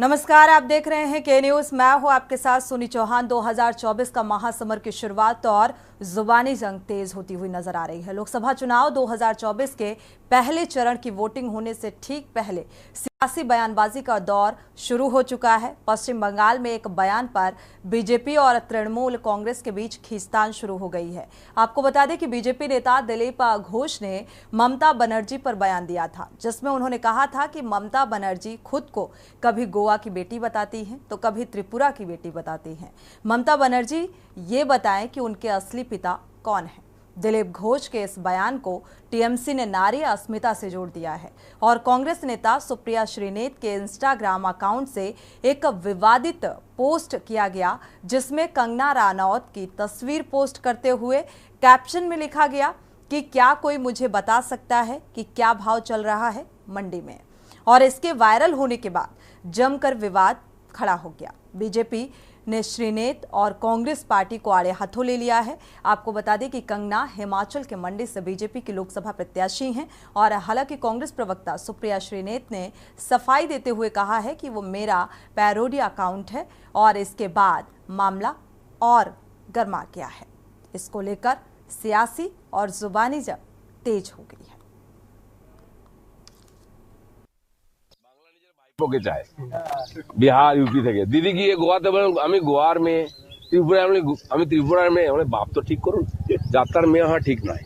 नमस्कार, आप देख रहे हैं के न्यूज। मैं हूं आपके साथ सुनी चौहान। 2024 का महासमर की शुरुआत और जुबानी जंग तेज होती हुई नजर आ रही है। लोकसभा चुनाव 2024 के पहले चरण की वोटिंग होने से ठीक पहले सियासी बयानबाजी का दौर शुरू हो चुका है। पश्चिम बंगाल में एक बयान पर बीजेपी और तृणमूल कांग्रेस के बीच खींचतान शुरू हो गई है। आपको बता दें कि बीजेपी नेता दिलीप घोष ने ममता बनर्जी पर बयान दिया था, जिसमें उन्होंने कहा था कि ममता बनर्जी खुद को कभी गोवा की बेटी बताती हैं तो कभी त्रिपुरा की बेटी बताती हैं। ममता बनर्जी ये बताएं कि उनके असली पिता कौन है। दिलीप घोष के इस बयान को टीएमसी ने नारी अस्मिता से जोड़ दिया है और कांग्रेस नेता सुप्रिया श्रीनेत के इंस्टाग्राम अकाउंट से एक विवादित पोस्ट किया गया, जिसमें कंगना रानौत की तस्वीर पोस्ट करते हुए कैप्शन में लिखा गया कि क्या कोई मुझे बता सकता है कि क्या भाव चल रहा है मंडी में। और इसके वायरल होने के बाद जमकर विवाद खड़ा हो गया। बीजेपी ने श्रीनेत और कांग्रेस पार्टी को आड़े हाथों ले लिया है। आपको बता दें कि कंगना हिमाचल के मंडी से बीजेपी की लोकसभा प्रत्याशी हैं और हालांकि कांग्रेस प्रवक्ता सुप्रिया श्रीनेत ने सफाई देते हुए कहा है कि वो मेरा पैरोडी अकाउंट है और इसके बाद मामला और गर्मा गया है। इसको लेकर सियासी और जुबानी जंग तेज हो गई है। के चाहे बिहार यूपी থেকে দিদি গিয়ে গোয়াতে বলেন আমি গোয়ার মেয়ে, আমি ত্রিপুরার মেয়ে। মানে বাপ তো ঠিক করুন, যাত্রার মেয়ে হওয়া ঠিক নয়।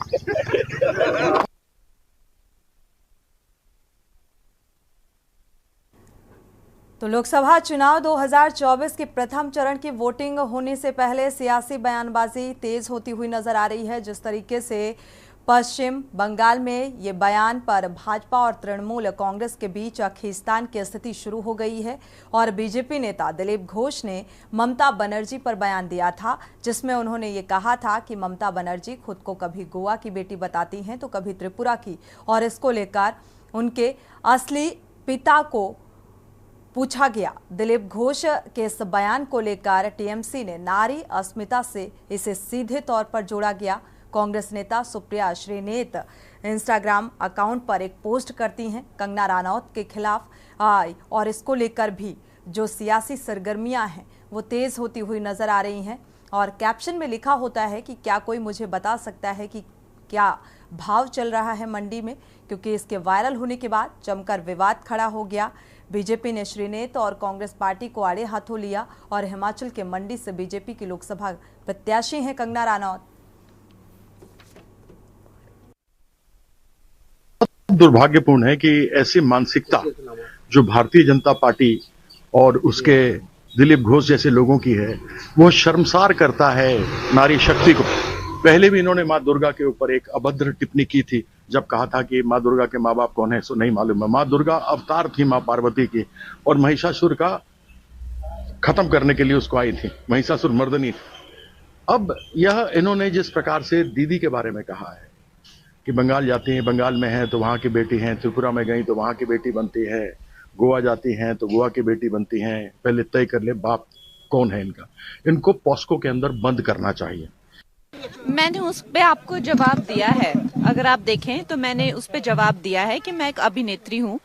तो लोकसभा चुनाव 2024 के प्रथम चरण की वोटिंग होने से पहले सियासी बयानबाजी तेज होती हुई नजर आ रही है। जिस तरीके से पश्चिम बंगाल में ये बयान पर भाजपा और तृणमूल कांग्रेस के बीच खींचतान की स्थिति शुरू हो गई है और बीजेपी नेता दिलीप घोष ने ममता बनर्जी पर बयान दिया था, जिसमें उन्होंने ये कहा था कि ममता बनर्जी खुद को कभी गोवा की बेटी बताती हैं तो कभी त्रिपुरा की, और इसको लेकर उनके असली पिता को पूछा गया। दिलीप घोष के इस बयान को लेकर टीएमसी ने नारी अस्मिता से इसे सीधे तौर पर जोड़ा गया। कांग्रेस नेता सुप्रिया श्रीनेत इंस्टाग्राम अकाउंट पर एक पोस्ट करती हैं कंगना रानौत के खिलाफ, और इसको लेकर भी जो सियासी सरगर्मियां हैं वो तेज होती हुई नजर आ रही हैं। और कैप्शन में लिखा होता है कि क्या कोई मुझे बता सकता है कि क्या भाव चल रहा है मंडी में, क्योंकि इसके वायरल होने के बाद जमकर विवाद खड़ा हो गया। बीजेपी ने श्रीनेत और कांग्रेस पार्टी को आड़े हाथों लिया और हिमाचल के मंडी से बीजेपी की लोकसभा प्रत्याशी हैं कंगना रानौत। दुर्भाग्यपूर्ण है कि ऐसी मानसिकता जो भारतीय जनता पार्टी और उसके दिलीप घोष जैसे लोगों की है, वो शर्मसार करता है नारी शक्ति को। पहले भी इन्होंने मां दुर्गा के ऊपर एक अभद्र टिप्पणी की थी, जब कहा था कि मां दुर्गा के माँ बाप कौन है सो नहीं मालूम है। मां दुर्गा अवतार थी मां पार्वती की और महिषासुर का खत्म करने के लिए उसको आई थी, महिषासुर मर्दनी। अब यह इन्होंने जिस प्रकार से दीदी के बारे में कहा है कि बंगाल जाती हैं, बंगाल में हैं तो वहां की बेटी हैं, त्रिपुरा में गई तो वहां की बेटी बनती है, गोवा जाती हैं तो गोवा की बेटी बनती हैं। पहले तय कर ले बाप कौन है इनका। इनको पॉस्को के अंदर बंद करना चाहिए। मैंने उस पे आपको जवाब दिया है। अगर आप देखें तो मैंने उस पे जवाब दिया है कि मैं एक अभिनेत्री हूँ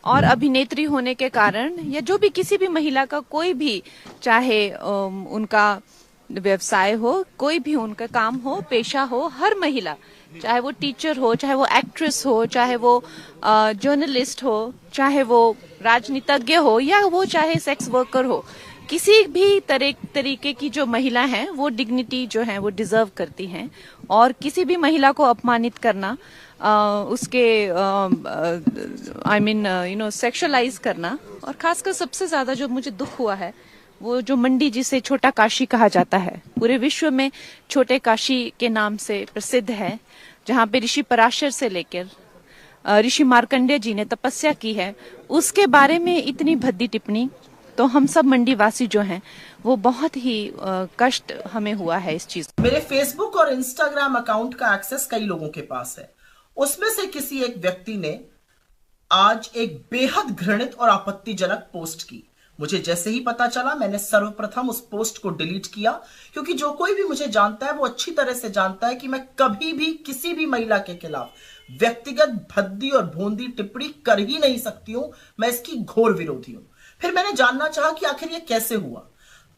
और अभिनेत्री होने के कारण या जो भी किसी भी महिला का कोई भी चाहे उनका व्यवसाय हो, कोई भी उनका काम हो, पेशा हो, हर महिला चाहे वो टीचर हो, चाहे वो एक्ट्रेस हो, चाहे वो जर्नलिस्ट हो, चाहे वो राजनीतिज्ञ हो या वो चाहे सेक्स वर्कर हो, किसी भी तरीके की जो महिला है वो डिग्निटी जो है वो डिजर्व करती हैं। और किसी भी महिला को अपमानित करना, उसके सेक्सुअलाइज करना, और खासकर सबसे ज्यादा जो मुझे दुख हुआ है वो जो मंडी जिसे छोटा काशी कहा जाता है, पूरे विश्व में छोटे काशी के नाम से प्रसिद्ध है, जहाँ पे ऋषि पराशर से लेकर ऋषि मार्कंडेय जी ने तपस्या की है, उसके बारे में इतनी भद्दी टिप्पणी। तो हम सब मंडी वासी जो हैं वो बहुत ही कष्ट हमें हुआ है इस चीज। मेरे फेसबुक और इंस्टाग्राम अकाउंट का एक्सेस कई लोगों के पास है। उसमें से किसी एक व्यक्ति ने आज एक बेहद घृणित और आपत्तिजनक पोस्ट की। मुझे जैसे ही पता चला मैंने सर्वप्रथम उस पोस्ट को डिलीट किया, क्योंकि जो कोई भी मुझे जानता है वो अच्छी तरह से जानता है कि मैं कभी भी किसी भी महिला के खिलाफ व्यक्तिगत भद्दी और भोंदी टिप्पणी कर ही नहीं सकती हूं। मैं इसकी घोर विरोधी हूं। फिर मैंने जानना चाहा कि आखिर ये कैसे हुआ।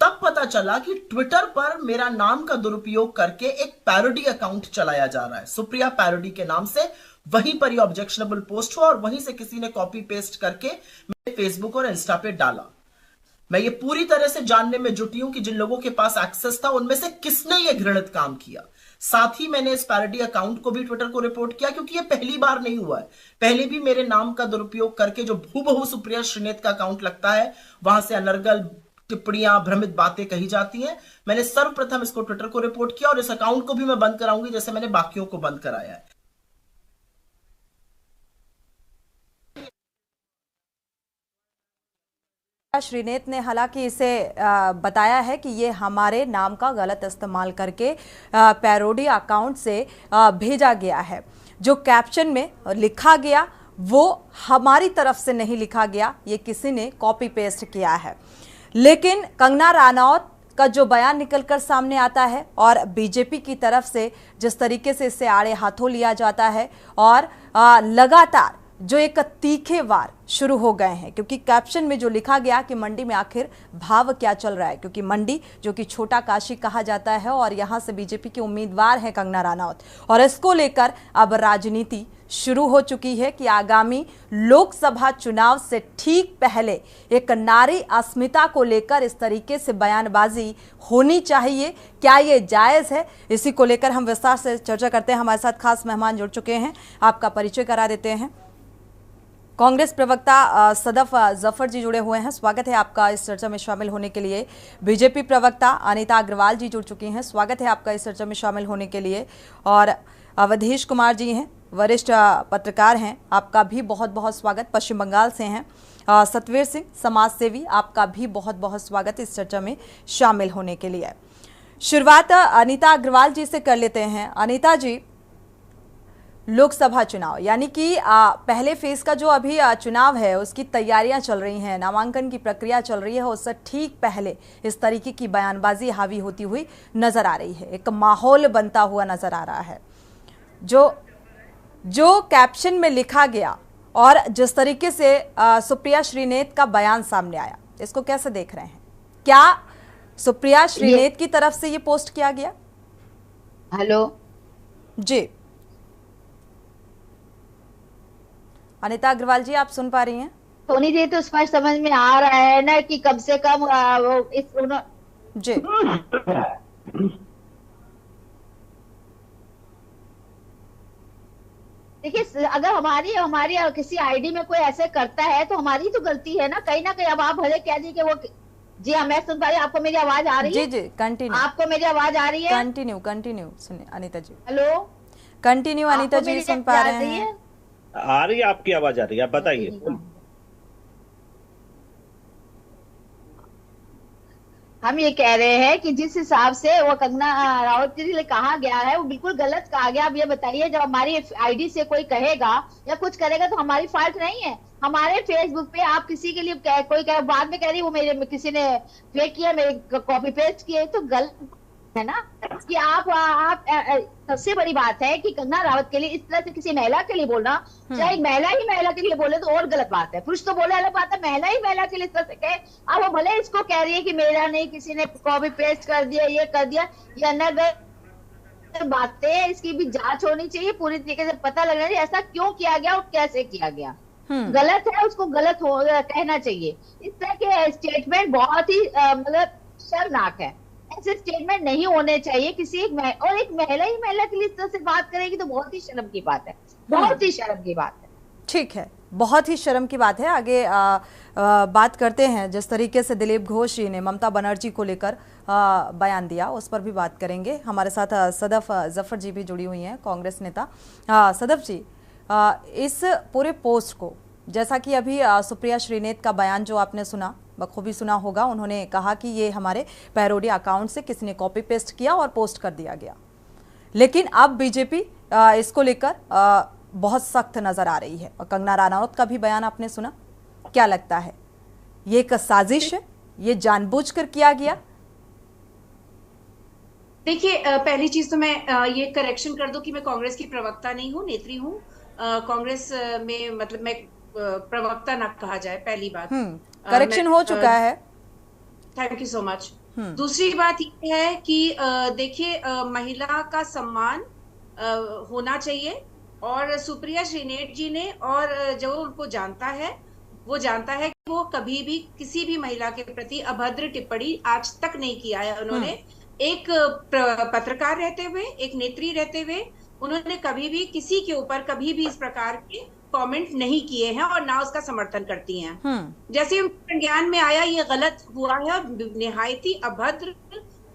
तब पता चला कि ट्विटर पर मेरा नाम का दुरुपयोग करके एक पैरोडी अकाउंट चलाया जा रहा है, सुप्रिया पैरोडी के नाम से। वहीं पर ये ऑब्जेक्शनेबल पोस्ट हुआ और वहीं से किसी ने कॉपी पेस्ट करके मेरे फेसबुक और इंस्टा पे डाला। मैं ये पूरी तरह से जानने में जुटी हूं कि जिन लोगों के पास एक्सेस था उनमें से किसने ये घृणित काम किया। साथ ही मैंने इस पैरोडी अकाउंट को भी ट्विटर को रिपोर्ट किया, क्योंकि ये पहली बार नहीं हुआ है। पहले भी मेरे नाम का दुरुपयोग करके जो हूबहू सुप्रिया श्रीनेत का अकाउंट लगता है, वहां से अनर्गल टिप्पणियां, भ्रमित बातें कही जाती हैं। मैंने सर्वप्रथम इसको ट्विटर को रिपोर्ट किया और इस अकाउंट को भी मैं बंद कराऊंगी, जैसे मैंने बाकियों को बंद कराया है। श्रीनेत ने हालांकि इसे बताया है कि ये हमारे नाम का गलत इस्तेमाल करके पैरोडी अकाउंट से भेजा गया है। जो कैप्शन में लिखा गया वो हमारी तरफ से नहीं लिखा गया, ये किसी ने कॉपी पेस्ट किया है। लेकिन कंगना रनौत का जो बयान निकलकर सामने आता है और बीजेपी की तरफ से जिस तरीके से इससे आड़े हाथों लिया जाता है और लगातार जो एक तीखे वार शुरू हो गए हैं, क्योंकि कैप्शन में जो लिखा गया कि मंडी में आखिर भाव क्या चल रहा है, क्योंकि मंडी जो कि छोटा काशी कहा जाता है और यहां से बीजेपी की उम्मीदवार है कंगना रनौत, और इसको लेकर अब राजनीति शुरू हो चुकी है कि आगामी लोकसभा चुनाव से ठीक पहले एक नारी अस्मिता को लेकर इस तरीके से बयानबाजी होनी चाहिए, क्या ये जायज है? इसी को लेकर हम विस्तार से चर्चा करते हैं। हमारे साथ खास मेहमान जुड़ चुके हैं, आपका परिचय करा देते हैं। कांग्रेस प्रवक्ता सदफ जफर जी जुड़े हुए हैं, स्वागत है आपका इस चर्चा में शामिल होने के लिए। बीजेपी प्रवक्ता अनीता अग्रवाल जी जुड़ चुकी हैं, स्वागत है आपका इस चर्चा में शामिल होने के लिए। और अवधेश कुमार जी हैं, वरिष्ठ पत्रकार हैं, आपका भी बहुत बहुत स्वागत, पश्चिम बंगाल से हैं। सतवीर सिंह समाज सेवी, आपका भी बहुत बहुत स्वागत इस चर्चा में शामिल होने के लिए। शुरुआत अनीता अग्रवाल जी से कर लेते हैं। अनीता जी, लोकसभा चुनाव यानी कि पहले फेज का जो अभी चुनाव है उसकी तैयारियां चल रही हैं, नामांकन की प्रक्रिया चल रही है, उससे ठीक पहले इस तरीके की बयानबाजी हावी होती हुई नजर आ रही है, एक माहौल बनता हुआ नजर आ रहा है। जो कैप्शन में लिखा गया और जिस तरीके से सुप्रिया श्रीनेत का बयान सामने आया, इसको कैसे देख रहे हैं? क्या सुप्रिया श्रीनेत की तरफ से ये पोस्ट किया गया? हेलो जी अनीता अग्रवाल जी, आप सुन पा रही हैं? सोनी जी, तो स्पष्ट समझ में आ रहा है ना कि कम से कम वो इस जी देखिए, अगर हमारी किसी आईडी में कोई ऐसे करता है तो हमारी तो गलती है ना कहीं। अब आप भले कह दी कि वो, जी हाँ मैं सुन पा रही हूँ, आपको मेरी आवाज आ रही है? जी कंटिन्यू, आपको मेरी आवाज आ रही है? कंटिन्यू सुनिए अनीता जी। हेलो कंटिन्यू अनीता जी, सुन पा रहे हैं? आ रही है, आपकी आवाज आ रही है, आप बताइए। हम ये कह रहे हैं कि जिस हिसाब से वो कंगना राउत के लिए कहा गया है वो बिल्कुल गलत कहा गया। अब ये बताइए, जब हमारी आईडी से कोई कहेगा या कुछ करेगा तो हमारी फॉल्ट नहीं है। हमारे फेसबुक पे आप किसी के लिए कोई बाद में कह रही वो मेरे किसी ने फेक किया, मेरे कॉपी पेस्ट किए, तो गलत है ना कि आप सबसे बड़ी बात है कि कंगना रावत के लिए इस तरह से किसी महिला के लिए बोलना, चाहे महिला ही महिला के लिए बोले तो और गलत बात है। पुरुष तो बोले अलग बात है, महिला ही महिला के लिए इस तरह से कहे। अब वो भले इसको कह रही है कि मेरा नहीं, किसी ने कॉपी पेस्ट कर दिया, ये कर दिया, या न बातें, इसकी भी जांच होनी चाहिए, पूरी तरीके से पता लगना चाहिए ऐसा क्यों किया गया और कैसे किया गया। गलत है, उसको गलत कहना चाहिए। इस तरह के स्टेटमेंट बहुत ही मतलब शर्मनाक है। ऐसे स्टेटमेंट नहीं होने चाहिए किसी एक महिला ही महिला के लिए इस तरह से बात करेगी तो बहुत ही शर्म की बात है, बहुत ही शर्म की बात है। ठीक है, बहुत ही शर्म की बात है। आगे बात करते हैं, जिस तरीके से दिलीप घोष जी ने ममता बनर्जी को लेकर बयान दिया उस पर भी बात करेंगे। हमारे साथ सदफ जफर जी भी जुड़ी हुई हैं, कांग्रेस नेता। सदफ जी, इस पूरे पोस्ट को, जैसा कि अभी सुप्रिया श्रीनेत का बयान जो आपने सुना, बखूबी सुना होगा, उन्होंने कहा कि ये हमारे पैरोडी अकाउंट से किसी ने कॉपी पेस्ट किया और पोस्ट कर दिया गया, लेकिन अब बीजेपी इसको लेकर बहुत सख्त नजर आ रही है। और कंगना रनौत का भी बयान आपने सुना, क्या लगता है ये एक साजिश है, ये जानबूझकर किया गया? देखिए, पहली चीज तो मैं ये करेक्शन कर दूं कि मैं कांग्रेस की प्रवक्ता नहीं हूँ, नेत्री हूँ। कांग्रेस में मतलब मैं प्रवक्ता ना कहा जाए, पहली बात। करेक्शन हो चुका है। Thank you so much. दूसरी बात ये है कि देखिए, महिला का सम्मान होना चाहिए, और सुप्रिया श्रीनेट जी ने, और जो उनको जानता है वो जानता है कि वो कभी भी किसी भी महिला के प्रति अभद्र टिप्पणी आज तक नहीं किया है उन्होंने। एक पत्रकार रहते हुए, एक नेत्री रहते हुए, उन्होंने कभी भी किसी के ऊपर कभी भी इस प्रकार के कमेंट नहीं किए हैं और ना उसका समर्थन करती हैं। जैसे उनके ज्ञान में आया ये गलत हुआ है और निहायत ही अभद्र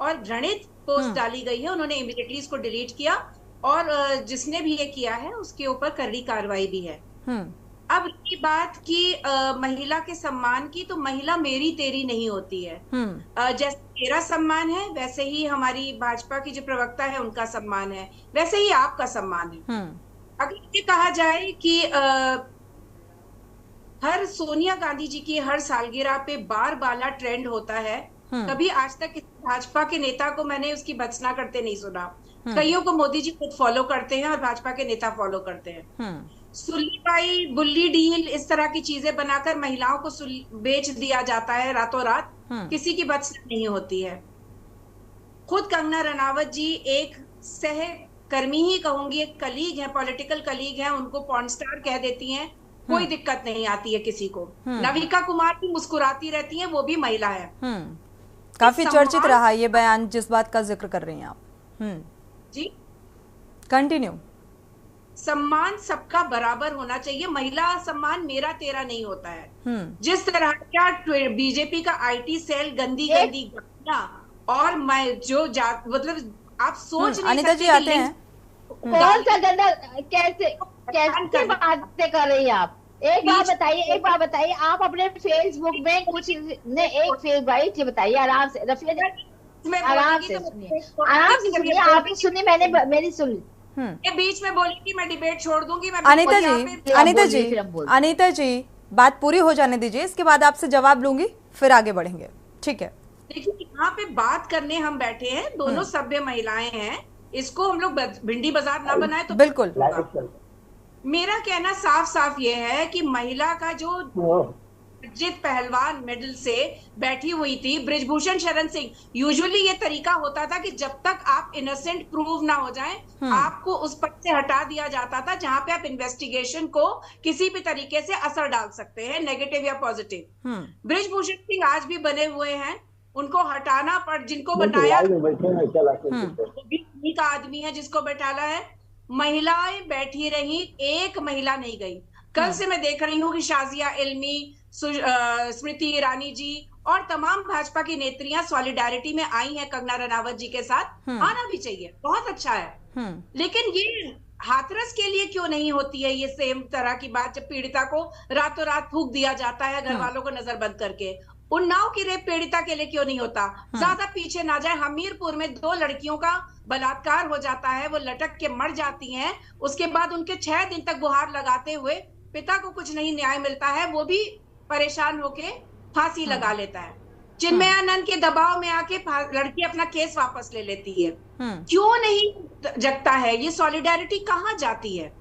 और घृणित पोस्ट डाली गई है, उन्होंने इमीडिएटली इसको डिलीट किया, और जिसने भी ये किया है उसके ऊपर कड़ी कार्रवाई भी है। अब ये बात की महिला के सम्मान की, तो महिला मेरी तेरी नहीं होती है। जैसे मेरा सम्मान है वैसे ही हमारी भाजपा की जो प्रवक्ता है उनका सम्मान है, वैसे ही आपका सम्मान है। अगर ये कहा जाए कि हर सोनिया गांधी जी की हर सालगिरह पे बार बाला ट्रेंड होता है, कभी आज तक भाजपा के नेता को मैंने उसकी भत्सना करते नहीं सुना। कईयों को मोदी जी खुद फॉलो करते हैं और भाजपा के नेता फॉलो करते हैं। सुल्लीबाई, बुल्ली डील, इस तरह की चीजें बनाकर महिलाओं को बेच दिया जाता है रातों रात, किसी की भत्सना नहीं होती है। खुद कंगना रनावत जी एक सहकर्मी ही कहूंगी, एक कलीग है, पॉलिटिकल कलीग है, उनको पॉर्न स्टार कह देती हैं, कोई दिक्कत नहीं आती है किसी को। नविका कुमार भी मुस्कुराती रहती हैं, वो भी महिला है। काफी चर्चित रहा ये बयान जिस बात का जिक्र कर रही हैं आप। जी कंटिन्यू। सम्मान सबका बराबर होना चाहिए, महिला सम्मान मेरा तेरा नहीं होता है। जिस तरह का बीजेपी का आईटी सेल गंदी गालियां, और मैं जो मतलब आप सोच नहीं अनिता जी आते हैं। कौन सा गंदा, कैसे बातें कर रही हैं आप? एक बात बताइए, आप अपने फेसबुक में कुछ ने एक फेस भाई जी बताइए, आराम से रफिया, आराम से सुनिए, आपकी सुनी मैंने, मेरी सुनी। ये बीच में बोली कि मैं डिबेट छोड़ दूंगी। मैं अनिता जी बात पूरी हो जाने दीजिए, इसके बाद आपसे जवाब लूंगी, फिर आगे बढ़ेंगे, ठीक है? देखिए, यहाँ पे बात करने हम बैठे हैं, दोनों सभ्य महिलाएं हैं, इसको हम लोग भिंडी बाजार ना बनाए तो बिल्कुल। मेरा कहना साफ साफ ये है कि महिला का जो जित पहलवान मेडल से बैठी हुई थी ब्रिजभूषण शरण सिंह, यूजुअली ये तरीका होता था कि जब तक आप इनोसेंट प्रूव ना हो जाएं, आपको उस पद से हटा दिया जाता था जहां पे आप इन्वेस्टिगेशन को किसी भी तरीके से असर डाल सकते हैं, नेगेटिव या पॉजिटिव। ब्रिजभूषण सिंह आज भी बने हुए हैं, उनको हटाना पड़, जिनको बताया वो भी उन्हीं का आदमी है जिसको बैठाला है। महिलाएं बैठी रही, एक महिला नहीं गई। कल से मैं देख रही हूँ कि शाजिया इल्मी, स्मृति ईरानी जी और तमाम भाजपा की नेत्रियां सॉलिडारिटी में आई हैं कंगना रनावत जी के साथ। आना भी चाहिए, बहुत अच्छा है, लेकिन ये हाथरस के लिए क्यों नहीं होती है ये सेम तरह की बात, जब पीड़िता को रातों रात फूंक दिया जाता है घर वालों को नजरबंद करके। उन्नाव की रेप पीड़िता के लिए क्यों नहीं होता? ज्यादा पीछे ना जाए, हमीरपुर में 2 लड़कियों का बलात्कार हो जाता है, वो लटक के मर जाती हैं, उसके बाद उनके 6 दिन तक गुहार लगाते हुए पिता को कुछ नहीं न्याय मिलता है, वो भी परेशान होके फांसी लगा लेता है। चिन्मयानंद के दबाव में आके लड़की अपना केस वापस ले लेती है। क्यों नहीं जगता है? ये सॉलिडारिटी कहाँ जाती है?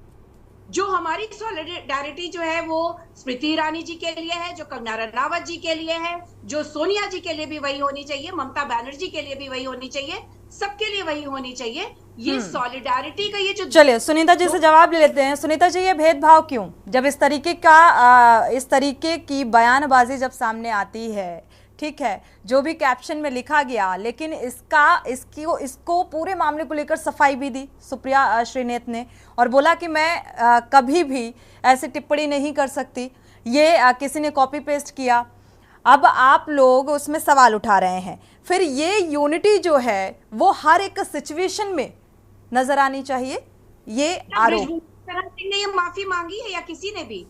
जो हमारी सॉलिडारिटी जो है वो स्मृति ईरानी जी के लिए है, जो कंगना रनावत जी के लिए है, जो सोनिया जी के लिए भी वही होनी चाहिए, ममता बनर्जी के लिए भी वही होनी चाहिए, सबके लिए वही होनी चाहिए। ये सॉलिडारिटी का ये जो, चलिए सुनीता जी से जवाब ले लेते हैं। सुनीता जी, ये भेदभाव क्यों? जब इस तरीके की बयानबाजी जब सामने आती है, ठीक है, जो भी कैप्शन में लिखा गया, लेकिन इसको पूरे मामले को लेकर सफाई भी दी सुप्रिया श्रीनेत ने और बोला कि मैं कभी भी ऐसी टिप्पणी नहीं कर सकती, ये किसी ने कॉपी पेस्ट किया। अब आप लोग उसमें सवाल उठा रहे हैं, फिर ये यूनिटी जो है वो हर एक सिचुएशन में नजर आनी चाहिए। ये आरोप ने ये माफी मांगी है या किसी ने भी?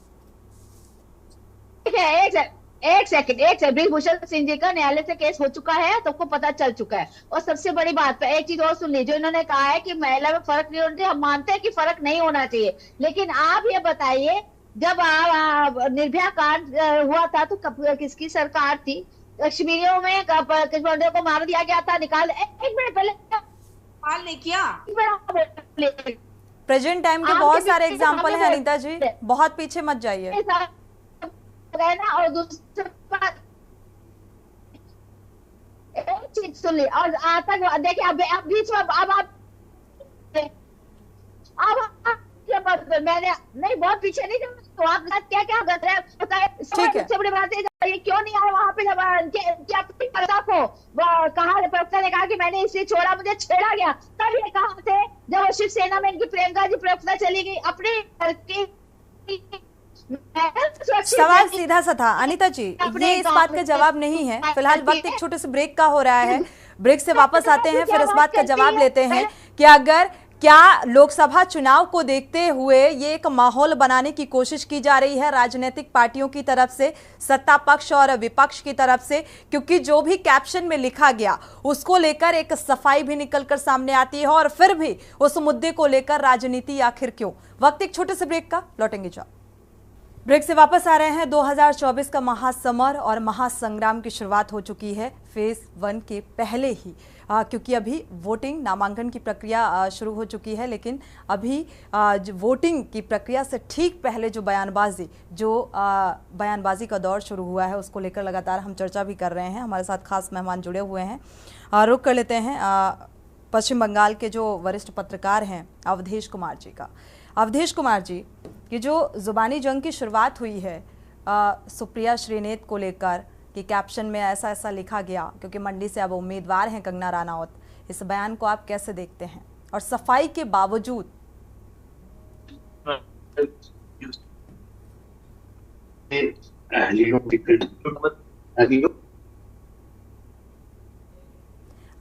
एक सेकंड, ब्रिजभूषण सिंह जी का न्यायालय से केस हो चुका है, तो आपको पता चल चुका है। और सबसे बड़ी बात पे एक चीज और सुन लीजिए, इन्होंने कहा है कि महिला में फर्क नहीं होना चाहिए। हम मानते हैं कि फर्क नहीं होना चाहिए, लेकिन आप ये बताइए, जब निर्भया कांड हुआ था तो किसकी सरकार थी? कश्मीरियों में कश्मीरियों को मार दिया गया था, निकाल, एक मिनट पहले नहीं किया। प्रेजेंट टाइम के बहुत सारे एग्जांपल हैं अनीता जी, बहुत पीछे मत जाइए। गए ना। और दूसरी बात, एक चीज सुन ली, और आतंक देखिए अब बीच में अब आप मैंने नहीं बहुत पीछे नहीं, तो आप क्या क्या कर रहे हैं सबसे बड़ी बात है ये क्यों नहीं आए वहां पे जब क्या प्रवक्ता को कहा, प्रवक्ता ने कहा कि मैंने इसलिए छोड़ा, मुझे छेड़ा गया, तब ये कहा थे जब शिवसेना में इनकी प्रियंका जी प्रवक्ता चली गई अपने घर की। सवाल सीधा सा था अनीता जी, ये इस बात का जवाब नहीं है। फिलहाल वक्त एक छोटे से ब्रेक का हो रहा है, ब्रेक से वापस आते हैं, फिर इस बात का जवाब लेते हैं कि अगर क्या लोकसभा चुनाव को देखते हुए ये एक माहौल बनाने की कोशिश की जा रही है राजनीतिक पार्टियों की तरफ से, सत्ता पक्ष और विपक्ष की तरफ से, क्योंकि जो भी कैप्शन में लिखा गया उसको लेकर एक सफाई भी निकलकर सामने आती है, और फिर भी उस मुद्दे को लेकर राजनीति आखिर क्यों। वक्त एक छोटे से ब्रेक का, लौटेंगे जब। ब्रेक से वापस आ रहे हैं। 2024 का महासमर और महासंग्राम की शुरुआत हो चुकी है फेज 1 के पहले ही, क्योंकि अभी वोटिंग नामांकन की प्रक्रिया शुरू हो चुकी है, लेकिन अभी वोटिंग की प्रक्रिया से ठीक पहले जो बयानबाजी का दौर शुरू हुआ है उसको लेकर लगातार हम चर्चा भी कर रहे हैं। हमारे साथ खास मेहमान जुड़े हुए हैं, रुख कर लेते हैं पश्चिम बंगाल के जो वरिष्ठ पत्रकार हैं अवधेश कुमार जी का। अवधेश कुमार जी, कि जो जुबानी जंग की शुरुआत हुई है सुप्रिया श्रीनेत को लेकर कि कैप्शन में ऐसा ऐसा लिखा गया क्योंकि मंडी से अब उम्मीदवार हैं कंगना रनौत, इस बयान को आप कैसे देखते हैं? और सफाई के बावजूद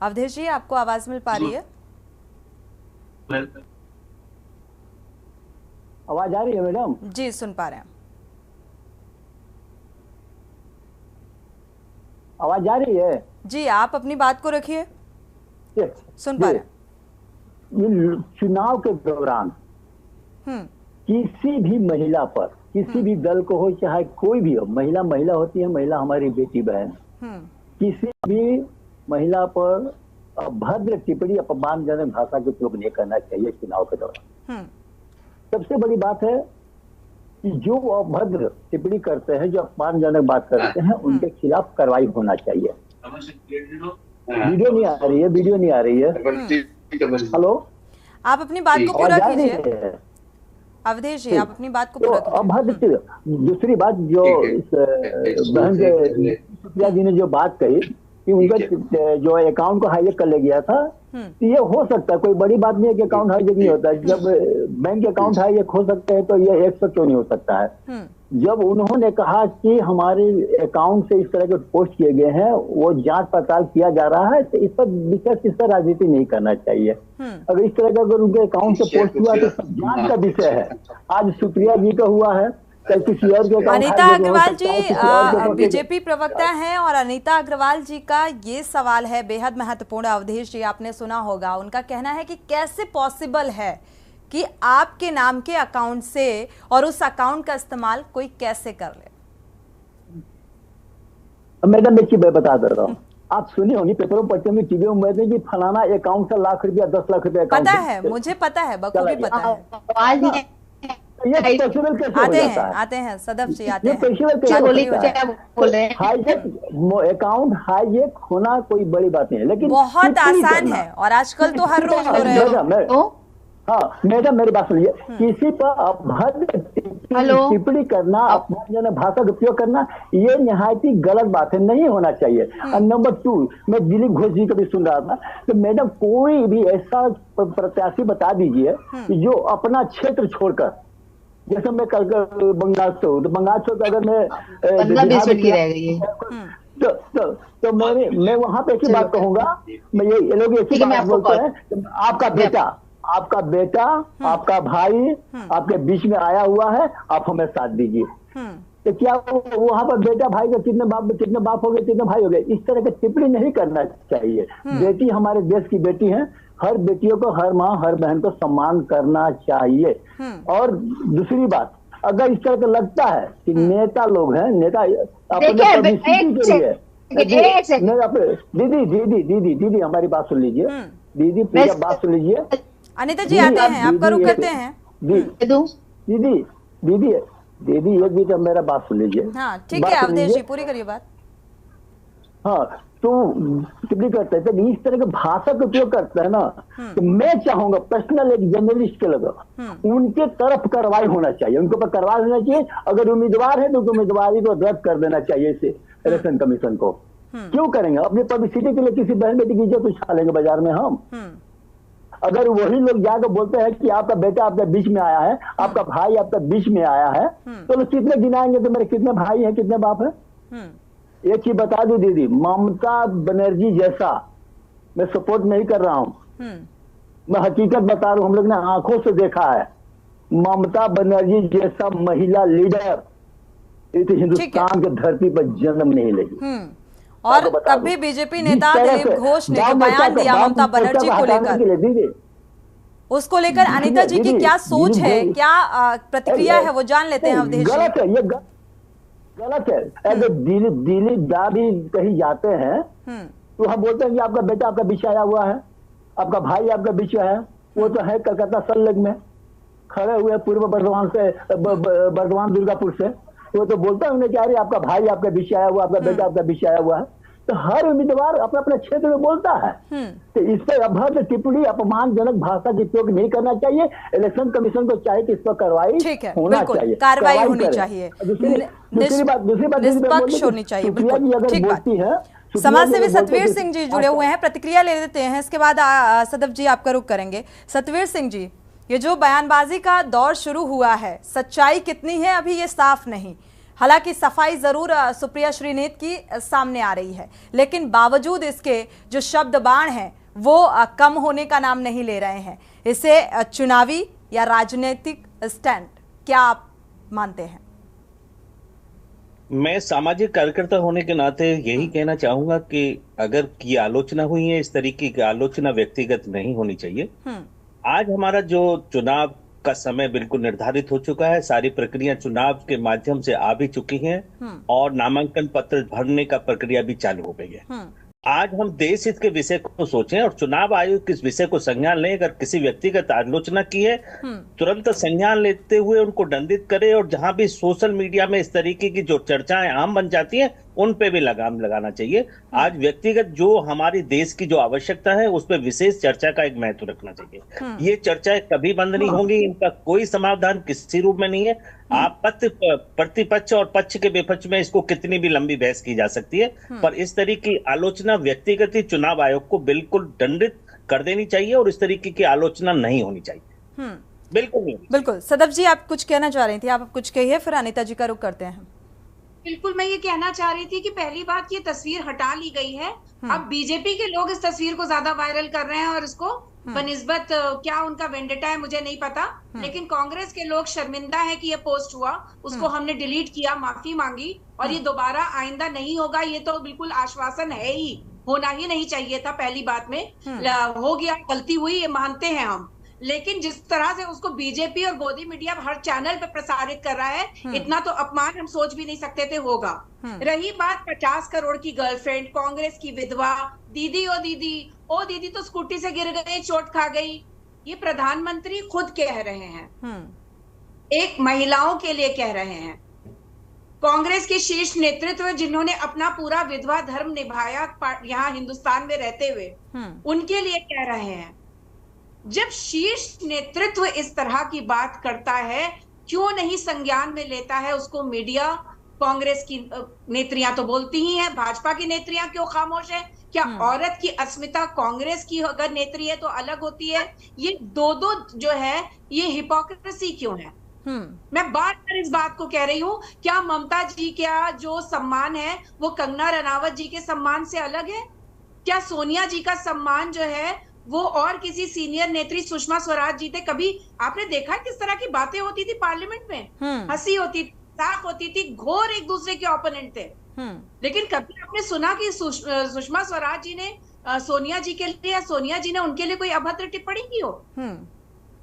अवधेश जी, आपको आवाज मिल पा रही है? आवाज आ रही है मैडम? जी, सुन पा रहे हैं। आवाज आ रही है? जी, आप अपनी बात को रखिए, सुन पा रहे हैं। ये चुनाव के दौरान किसी भी महिला पर, किसी भी दल को हो, चाहे कोई भी हो, महिला महिला होती है, महिला हमारी बेटी बहन, किसी भी महिला पर अभद्र टिप्पणी, अपमानजनक भाषा का उपयोग नहीं करना चाहिए चुनाव के दौरान। सबसे बड़ी बात है कि जो अभद्र टिप्पणी करते हैं, जो अपमानजनक बात करते हैं, उनके खिलाफ कार्रवाई होना चाहिए। वीडियो नहीं आ रही है, वीडियो नहीं आ रही है। हेलो, आप अपनी बात को पूरा कीजिए अवधेश जी, आप अपनी बात को पूरा कीजिए। अभद्र, दूसरी बात जो बहन सुप्रिया जी ने जो बात कही कि उनका जो अकाउंट को हाईजैक कर ले गया था, तो ये हो सकता है, कोई बड़ी बात नहीं है कि अकाउंट हाईजैक नहीं होता है। जब बैंक अकाउंट हाईजैक हो सकते हैं तो ये 100 क्यों नहीं हो सकता है? जब उन्होंने कहा कि हमारे अकाउंट से इस तरह के पोस्ट किए गए हैं, वो जांच पड़ताल किया जा रहा है, तो इस पर विशेष इस पर राजनीति नहीं करना चाहिए। अगर इस तरह का अगर उनके अकाउंट से पोस्ट हुआ तो जांच का विषय है। आज सुप्रिया जी का हुआ है, अनीता अग्रवाल जी बीजेपी प्रवक्ता हैं, और अनीता अग्रवाल जी का ये सवाल है बेहद महत्वपूर्ण। अवधेश जी, आपने सुना होगा, उनका कहना है कि कैसे पॉसिबल है कि आपके नाम के अकाउंट से और उस अकाउंट का इस्तेमाल कोई कैसे कर ले। मैडम एक चीज बता दे रहा हूँ, आप सुनी होंगी पेपरों पढ़ते होंगे, टीवी में कि फलाना अकाउंट से लाख रुपया 10 लाख रुपया। पता है, मुझे पता है, बखूबी पता है। आते हैं सदफ जी, आते हैं। अकाउंट हाईजैक होना कोई बड़ी बात नहीं है, लेकिन बहुत आसान है और आजकल तो हर रोज हो रहे हैं। हाँ मैडम, मेरी बात सुनिए, किसी पर अभद्र टिप्पणी करना, अपमानजनक भाषा का उपयोग करना, ये निहायत ही गलत बात है, नहीं होना चाहिए। और नंबर 2, मैं दिलीप घोष जी को भी सुन रहा था, तो मैडम कोई भी ऐसा प्रत्याशी बता दीजिए जो अपना क्षेत्र छोड़कर, जैसे मैं कल बंगाल से हूँ, तो बंगाल से अगर मैं तो मैं वहां पे एक ही बात कहूंगा, मैं ये लोग एक ही बात बोलते हैं, आपका बेटा आपका भाई आपके बीच में आया हुआ है, आप हमें साथ दीजिए। तो क्या वहां पर बेटा भाई का कितने बाप हो गए, कितने भाई हो गए, इस तरह की टिप्पणी नहीं करना चाहिए। बेटी हमारे देश की बेटी है, हर बेटियों को, हर माँ हर बहन को सम्मान करना चाहिए। और दूसरी बात, अगर इस तरह का लगता है कि नेता लोग हैं, नेता अपने दीदी हमारी बात सुन लीजिए, दीदी पूरी बात सुन लीजिए। अनीता जी आते हैं, आपका रुख करते हैं। दीदी एक भी तो मेरा बात सुन लीजिए। हाँ ठीक है अवधेश जी, पूरी करिए बात। हाँ तो टिप्पणी करते हैं तो इस तरह के भाषा का उपयोग करते हैं ना, तो मैं चाहूंगा पर्सनल एक जर्नलिस्ट के लगा उनके तरफ कार्रवाई होना चाहिए, उनके ऊपर कार्रवाई होना चाहिए। अगर उम्मीदवार है तो उम्मीदवारी को रद्द कर देना चाहिए इसे इलेक्शन कमीशन को। क्यों करेंगे? अपनी पब्लिसिटी के लिए किसी बहन बेटी की इज्जत उछा लेंगे बाजार में हम। अगर वही लोग जाकर बोलते हैं कि आपका बेटा आपके बीच में आया है, आपका भाई आपका बीच में आया है, तो लोग कितने गिनाएंगे तो मेरे कितने भाई हैं कितने बाप है। एक चीज बता दू दीदी, ममता बनर्जी जैसा मैं सपोर्ट नहीं कर रहा हूं, मैं हकीकत बता रहा हूं, हम लोग ने आंखों से देखा है ममता बनर्जी जैसा महिला लीडर इस हिंदुस्तान की धरती पर जन्म नहीं लेगी। और तब भी बीजेपी नेता दिलीप घोष ने जो बयान दिया ममता बनर्जी को लेकर, उसको लेकर अनीता जी की क्या सोच है, क्या प्रतिक्रिया है, वो जान लेते हैं अवधेश जी। गलत है, ये गलत है। अगर दिलीप दा भी कहीं जाते हैं तो हम बोलते हैं कि आपका बेटा आपका बीच आया हुआ है, आपका भाई आपका बीच है। वो तो है कलकत्ता सल्लग में खड़े हुए पूर्व बर्धमान से, बर्धमान दुर्गापुर से, वो तो बोलता है उन्हें कि अरे आपका भाई आपका बीच आया हुआ, आपका बेटा आपका बीच आया हुआ है। तो हर उम्मीदवार अपना अपना क्षेत्र में बोलता है, तो इस पर अभद्र टिप्पणी अपमानजनक भाषा की उपयोग नहीं करना चाहिए। इलेक्शन कमीशन को चाहिए कि इस पर कार्रवाई होना चाहिए, कार्रवाई होनी चाहिए, दूसरी बात निष्पक्ष होनी चाहिए। ठीक बात। समाजसेवी सतवीर सिंह जी जुड़े हुए हैं, प्रतिक्रिया ले लेते हैं, इसके बाद सदफ जी आपका रुख करेंगे। सतवीर सिंह जी, ये जो बयानबाजी का दौर शुरू हुआ है, सच्चाई कितनी है अभी ये साफ नहीं। हालांकि सफाई जरूर सुप्रिया श्रीनेत की सामने आ रही है, लेकिन बावजूद इसके जो शब्द बाण हैं वो कम होने का नाम नहीं ले रहे हैं। इसे चुनावी या राजनीतिक स्टैंड क्या आप मानते हैं? मैं सामाजिक कार्यकर्ता होने के नाते यही कहना चाहूंगा कि अगर की आलोचना हुई है, इस तरीके की आलोचना व्यक्तिगत नहीं होनी चाहिए। आज हमारा जो चुनाव का समय बिल्कुल निर्धारित हो चुका है, सारी प्रक्रिया चुनाव के माध्यम से आ भी चुकी हैं और नामांकन पत्र भरने का प्रक्रिया भी चालू हो गई है। आज हम देश हित के विषय को सोचें और चुनाव आयोग किस विषय को संज्ञान लें। अगर किसी व्यक्तिगत आलोचना की है तुरंत संज्ञान लेते हुए उनको दंडित करे, और जहां भी सोशल मीडिया में इस तरीके की जो चर्चाएं आम बन जाती हैं उन पे भी लगाम लगाना चाहिए। आज व्यक्तिगत जो हमारी देश की जो आवश्यकता है उस पर विशेष चर्चा का एक महत्व रखना चाहिए। ये चर्चाएं कभी बंद नहीं होंगी, इनका कोई समाधान किसी रूप में नहीं है। आप प्रतिपक्ष और पक्ष के विपक्ष में इसको कितनी भी लंबी बहस की जा सकती है, पर इस तरीके की आलोचना व्यक्तिगत ही चुनाव आयोग को बिल्कुल दंडित कर देनी चाहिए और इस तरीके की आलोचना नहीं होनी चाहिए। बिल्कुल नहीं। बिल्कुल। सदफ जी आप कुछ कहना चाह रही थी, आप कुछ कहिए, फिर अनीता जी का रुख करते हैं। बिल्कुल, मैं ये कहना चाह रही थी कि पहली बात ये तस्वीर हटा ली गई है, अब बीजेपी के लोग इस तस्वीर को ज्यादा वायरल कर रहे हैं और इसको बनिस्बत क्या उनका वेंडेटा है मुझे नहीं पता, लेकिन कांग्रेस के लोग शर्मिंदा है कि ये पोस्ट हुआ, उसको हमने डिलीट किया, माफी मांगी और ये दोबारा आइंदा नहीं होगा। ये तो बिल्कुल आश्वासन है ही, होना ही नहीं चाहिए था। पहली बात में हो गया, गलती हुई, ये मानते हैं हम, लेकिन जिस तरह से उसको बीजेपी और गोदी मीडिया हर चैनल पे प्रसारित कर रहा है, इतना तो अपमान हम सोच भी नहीं सकते थे होगा। रही बात 50 करोड़ की गर्लफ्रेंड, कांग्रेस की विधवा, दीदी ओ दीदी तो स्कूटी से गिर गई, चोट खा गई, ये प्रधानमंत्री खुद कह रहे हैं, एक महिलाओं के लिए कह रहे हैं। कांग्रेस के शीर्ष नेतृत्व जिन्होंने अपना पूरा विधवा धर्म निभाया यहाँ हिंदुस्तान में रहते हुए, उनके लिए कह रहे हैं। जब शीर्ष नेतृत्व इस तरह की बात करता है, क्यों नहीं संज्ञान में लेता है उसको मीडिया? कांग्रेस की नेत्रियां तो बोलती ही हैं, भाजपा की नेत्रियां क्यों खामोश है? क्या औरत की अस्मिता कांग्रेस की अगर नेत्री है तो अलग होती है? ये दो जो है ये हिपोक्रेसी क्यों है? मैं बार बार इस बात को कह रही हूँ, क्या ममता जी का जो सम्मान है वो कंगना रनावत जी के सम्मान से अलग है? क्या सोनिया जी का सम्मान जो है वो और किसी सीनियर नेत्री सुषमा स्वराज जी थे? कभी आपने देखा किस तरह की बातें होती थी पार्लियामेंट में? हंसी होती थी, मजाक होती थी, घोर एक दूसरे के ओपोनेंट थे, लेकिन कभी आपने सुना कि सुषमा स्वराज जी ने सोनिया जी के लिए या सोनिया जी ने उनके लिए कोई अभद्र टिप्पणी की हो?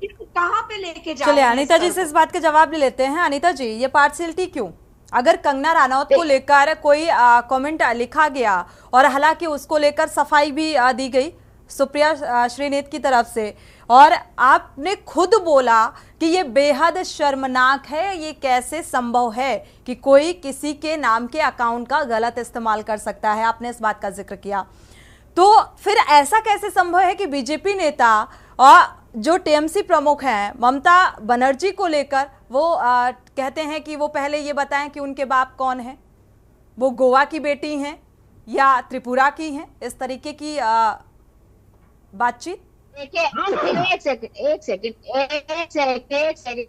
कहाँ पे लेके जा? चलिए अनीता जी से इस बात का जवाब ले लेते हैं। अनीता जी, ये पार्शियलिटी क्यों? अगर कंगना रनौत को लेकर कोई कमेंट लिखा गया और हालांकि उसको लेकर सफाई भी दी गई सुप्रिया श्रीनेत की तरफ से, और आपने खुद बोला कि ये बेहद शर्मनाक है। ये कैसे संभव है कि कोई किसी के नाम के अकाउंट का गलत इस्तेमाल कर सकता है, आपने इस बात का जिक्र किया। तो फिर ऐसा कैसे संभव है कि बीजेपी नेता और जो टीएमसी प्रमुख हैं ममता बनर्जी को लेकर वो कहते हैं कि वो पहले ये बताएं कि उनके बाप कौन है, वो गोवा की बेटी हैं या त्रिपुरा की हैं, इस तरीके की बातचीत। देखिए एक सेकंड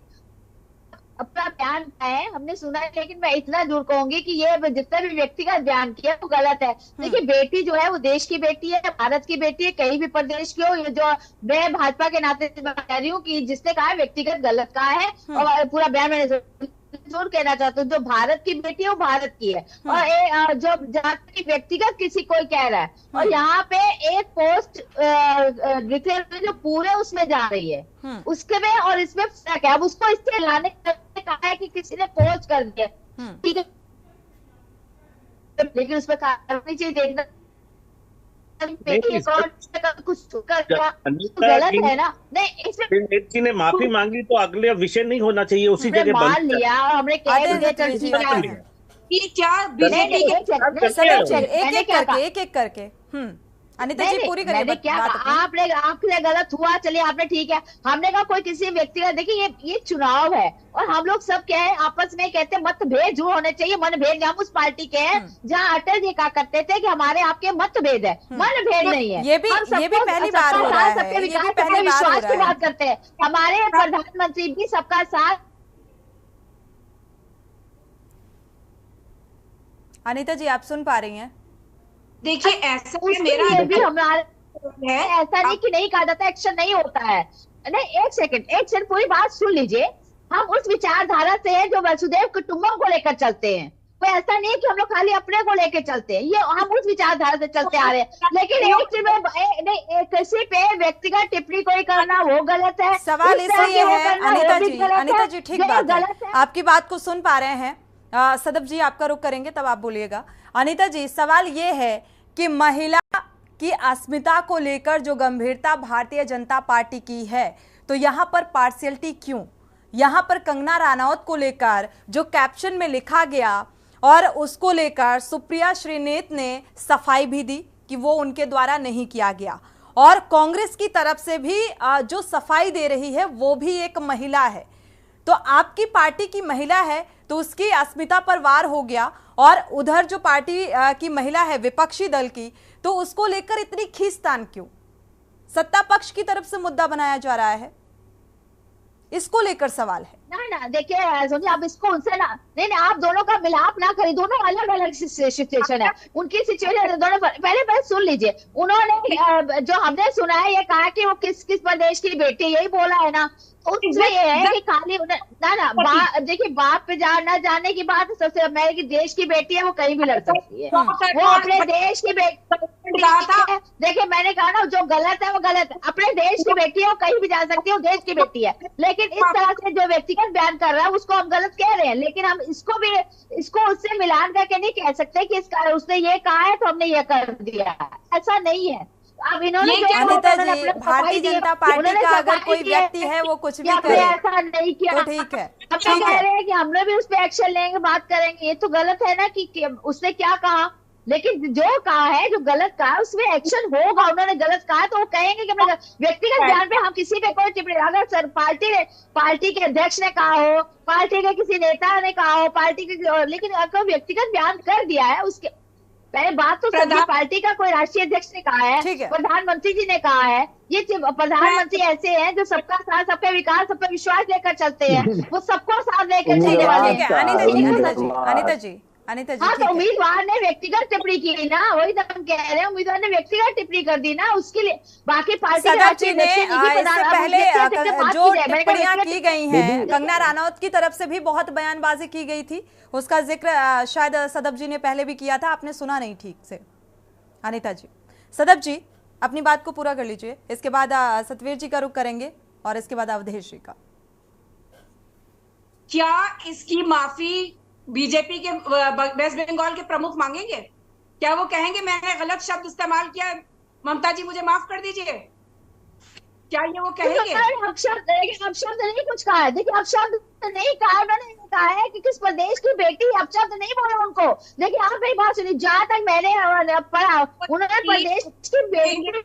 अपना बयान है हमने सुना है, लेकिन मैं इतना दूर कहूंगी कि ये जितना भी व्यक्ति का बयान किया वो गलत है। देखिए बेटी जो है वो देश की बेटी है, भारत की बेटी है, कहीं भी प्रदेश की हो। ये जो मैं भाजपा के नाते कह रही हूँ कि जिसने कहा व्यक्तिगत गलत कहा है, और पूरा बयान मैंने जरूर कहना चाहता हूँ, जो भारत की बेटी है वो भारत की है, और जो जहाँ की व्यक्तिगत किसी कोई कह रहा है, और यहाँ पे एक पोस्ट डिक्लेयर जो पूरे उसमें जा रही है उसके में और इसमें फर्क है। अब उसको इससे लाने कहा है कि किसी ने पोस्ट कर दिया, ठीक है, लेकिन उसमें कार्रवाई चाहिए, देखना कुछ गलत है ना। नहीं इसमें ने माफी मांगी तो अगले विषय नहीं होना चाहिए, उसी जगह मान लिया और हमने एक एक करके अनिता जी पूरी करिए। मैंने क्या आपने आपके गलत हुआ, चलिए आपने ठीक है, हमने कहा कोई किसी व्यक्ति का, देखिए ये चुनाव है और हम लोग सब क्या है आपस में कहते हैं मतभेद जो होने चाहिए, मनभेद। हम उस पार्टी के हैं जहाँ अटल जी कहा करते थे कि हमारे आपके मतभेद है, मनभेद नहीं है। ये भी पहली बार हो रहा है, सबके विश्वास की बात करते हैं। हमारे प्रधानमंत्री भी सबका साथ। अनिता जी आप सुन पा रही हैं? देखिए ऐसा मेरा भी हमारे ऐसा नहीं कि नहीं कहा जाता, एक्शन नहीं होता है। नहीं एक सेकंड पूरी बात सुन लीजिए। हम उस विचारधारा से हैं जो वसुदेव कुटुंबम को लेकर चलते हैं, तो ऐसा नहीं है कि हम लोग खाली अपने को लेकर चलते हैं, ये हम उस विचारधारा से चलते आ रहे हैं। लेकिन किसी पे व्यक्तिगत टिप्पणी कोई करना वो गलत है। सवाल इसलिए है अनिता जी ठीक बात है, आपकी बात को सुन पा रहे हैं। सदब जी आपका रुख करेंगे तब आप बोलिएगा। अनिता जी सवाल ये है कि महिला की अस्मिता को लेकर जो गंभीरता भारतीय जनता पार्टी की है, तो यहाँ पर पार्शियलिटी क्यों? यहाँ पर कंगना रनौत को लेकर जो कैप्शन में लिखा गया और उसको लेकर सुप्रिया श्रीनेत ने सफाई भी दी कि वो उनके द्वारा नहीं किया गया, और कांग्रेस की तरफ से भी जो सफाई दे रही है वो भी एक महिला है। तो आपकी पार्टी की महिला है तो उसकी अस्मिता पर वार हो गया, और उधर जो पार्टी की महिला है विपक्षी दल की, तो उसको लेकर इतनी खींचतान क्यों? सत्ता पक्ष की तरफ से मुद्दा बनाया जा रहा है, इसको लेकर सवाल है ना। देखिए सोनिए आप इसको उनसे ना नहीं आप दोनों का मिलाप ना करें, दोनों अलग अलग सिचुएशन है। उनकी सिचुएशन दोनों पहले सुन लीजिए। उन्होंने जो हमने सुना है ये कहा कि वो किस प्रदेश की बेटी, यही बोला है ना। उसमें ये है कि खाली देखिए बाप पे ना जाने की बात सबसे मैं कि देश की बेटी है वो कहीं भी लड़ सकती है, वो अपने देश की बेटी। देखिए मैंने कहा ना जो गलत है वो गलत है, अपने देश की बेटी है वो कहीं भी जा सकती है, वो देश की बेटी है। लेकिन इस तरह से जो व्यक्तिगत बयान कर रहा है उसको हम गलत कह रहे हैं, लेकिन हम इसको उससे मिलान करके नहीं कह सकते कि उसने ये कहा है तो हमने ये कर दिया, ऐसा नहीं है। अब इन्होंने अनिता जी भारतीय जनता पार्टी का अगर कोई व्यक्ति है वो कुछ भी करे ऐसा नहीं किया तो ठीक है, अब कह रहे हैं कि हम लोग भी उस पर एक्शन लेंगे, बात करेंगे, ये तो गलत है ना कि उसने क्या कहा। लेकिन जो कहा है जो गलत कहा है उसमें एक्शन होगा। उन्होंने गलत कहा तो वो कहेंगे कि अपने व्यक्तिगत बयान पे हम किसी पे कोई टिप्पणी, अगर सर पार्टी के अध्यक्ष ने कहा हो, पार्टी के किसी नेता ने कहा हो, पार्टी के, लेकिन अगर व्यक्तिगत बयान कर दिया है उसके पहले बात तो सभी पार्टी का कोई राष्ट्रीय अध्यक्ष ने कहा है, प्रधानमंत्री जी ने कहा है। ये प्रधानमंत्री ऐसे हैं जो सबका साथ, सबका विकास, सबका विश्वास लेकर चलते हैं, वो सबको साथ लेकर चलने वाले हैं। अनिता जी हाँ तो उम्मीदवार ने व्यक्तिगत टिप्पणी की ना, वही तो हम कह रहे हैं, उम्मीदवार ने व्यक्तिगत टिप्पणी कर दी ना, उसके लिए बाकी पार्टी जी ने इससे पहले जो टिप्पणियां की गई हैं कंगना रनौत की तरफ से भी बहुत बयानबाजी की गई थी, उसका जिक्र शायद सदब जी ने पहले भी किया था, आपने सुना नहीं ठीक से। अनिता जी, सदब जी अपनी बात को पूरा कर लीजिए, इसके बाद सतवीर जी का रुख करेंगे और इसके बाद अवधेश जी का। क्या इसकी माफी बीजेपी के वेस्ट बंगाल के प्रमुख मांगेंगे? क्या वो कहेंगे मैंने गलत शब्द इस्तेमाल किया, ममता जी मुझे माफ कर दीजिए? क्या ये वो कहेंगे? अपशब्द नहीं कुछ कहा है। देखिए अपशब्द नहीं कहा, उन्होंने कहा है कि किस प्रदेश की बेटी, अपशब्द नहीं बोला उनको। देखिए आप मेरी बात सुनिए, जहाँ तक मैंने पढ़ा, उन्होंने प्रदेश की बेटी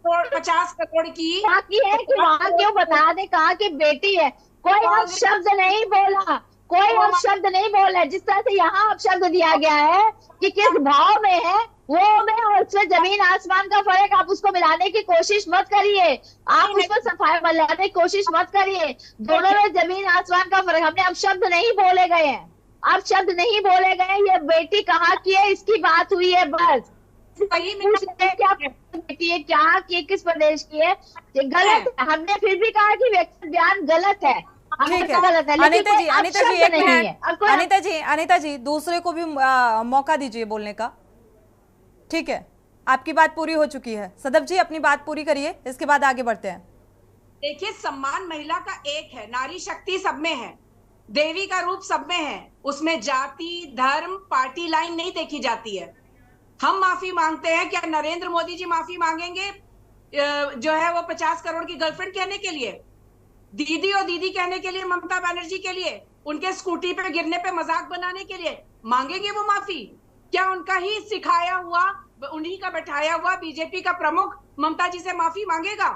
50 करोड़ की है कि वहाँ क्यों बता दे, कहा कि बेटी है। कोई अपशब्द नहीं बोला, कोई अपशब्द नहीं बोला। जिस तरह से यहाँ अपशब्द दिया गया है कि किस भाव में है, वो में और उसमें जमीन आसमान का फर्क, आप उसको मिलाने की कोशिश मत करिए, आप उसको सफाई मिलाने की कोशिश मत करिए। दोनों में जमीन आसमान का फर्क। हमने अपशब्द नहीं बोले गए हैं, अपशब्द नहीं बोले गए। ये बेटी कहाँ की है इसकी बात हुई है, बस क्या बेटी है, क्या की, किस प्रदेश की है, ये गलत है। हमने फिर भी कहा कि व्यक्ति बयान गलत है, ठीक है। अनीता जी एक मिनट, अनीता जी दूसरे को भी मौका दीजिए बोलने का। ठीक है, आपकी बात पूरी हो चुकी है। सदफ जी अपनी बात पूरी करिए, इसके बाद आगे बढ़ते हैं। देखिए, सम्मान महिला का एक है, नारी शक्ति सब में है, देवी का रूप सब में है, उसमें जाति धर्म पार्टी लाइन नहीं देखी जाती है। हम माफी मांगते हैं, क्या नरेंद्र मोदी जी माफी मांगेंगे जो है वो 50 करोड़ की गर्लफ्रेंड कहने के लिए, दीदी और दीदी कहने के लिए, ममता बनर्जी के लिए, उनके स्कूटी पे गिरने पे मजाक बनाने के लिए मांगेंगे वो माफी? क्या उनका ही सिखाया हुआ, उन्हीं का बैठाया हुआ बीजेपी का प्रमुख ममता जी से माफी मांगेगा?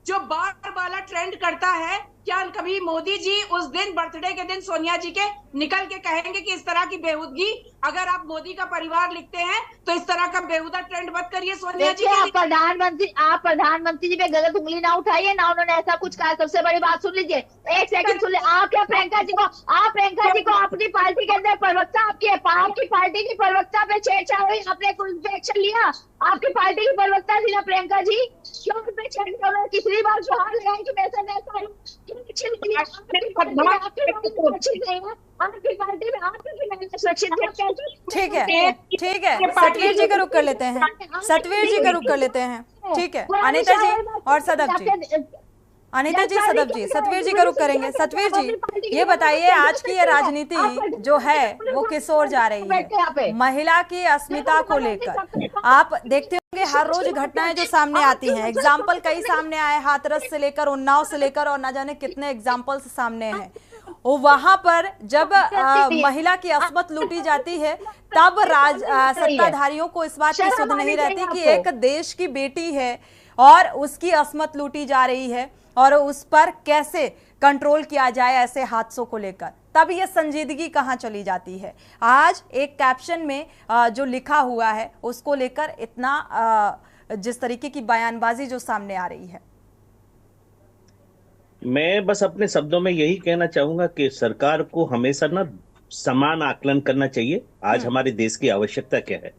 जो बार वाला ट्रेंड करता है, क्या कभी मोदी जी उस दिन बर्थडे के दिन सोनिया जी के निकल के कहेंगे कि इस तरह की बेहुदगी, अगर आप मोदी का परिवार लिखते हैं तो इस तरह का बेहुदा ट्रेंड मत करिए सोनिया जी। आप प्रधानमंत्री जी पे गलत उंगली ना उठाइए ना, उन्होंने ऐसा कुछ कहा। सबसे बड़ी बात सुन लीजिए, एक सेकंड सुन लीजिए। आप क्या प्रियंका जी को अपनी पार्टी के अंदर प्रवक्ता, आपकी पार्टी की प्रवक्ता पे छेड़छाड़ हुई, आपने कोई एक्शन लिया? आपकी पार्टी की प्रवक्ता थी ना प्रियंका जी, क्यों उस पे छेड़छाड़ हुई? कितनी बार जोहार लगाई कि वैसा वैसा सुरक्षित ठीक है, ठीक है। सतवीर जी का रुख कर लेते हैं, ठीक है। अनीता जी और सदफ जी, अनीता जी सदफ जी, सतवीर जी का रुख करेंगे। सतवीर जी ये बताइए, आज की ये राजनीति जो है वो किस ओर जा रही है? महिला की अस्मिता को लेकर आप देखते होंगे हर रोज घटनाएं जो सामने आती हैं, एग्जाम्पल कई सामने आए, हाथरस से लेकर उन्नाव से लेकर और ना जाने कितने एग्जाम्पल्स सामने हैं। वहां पर जब महिला की अस्मत लूटी जाती है, तब सत्ताधारियों को इस बात की सुध नहीं रहती कि एक देश की बेटी है और उसकी अस्मत लूटी जा रही है और उस पर कैसे कंट्रोल किया जाए ऐसे हादसों को लेकर। तब ये संजीदगी कहाँ चली जाती है? आज एक कैप्शन में जो लिखा हुआ है उसको लेकर इतना जिस तरीके की बयानबाजी जो सामने आ रही है। मैं बस अपने शब्दों में यही कहना चाहूंगा कि सरकार को हमेशा ना समान आकलन करना चाहिए। आज हमारे देश की आवश्यकता क्या है,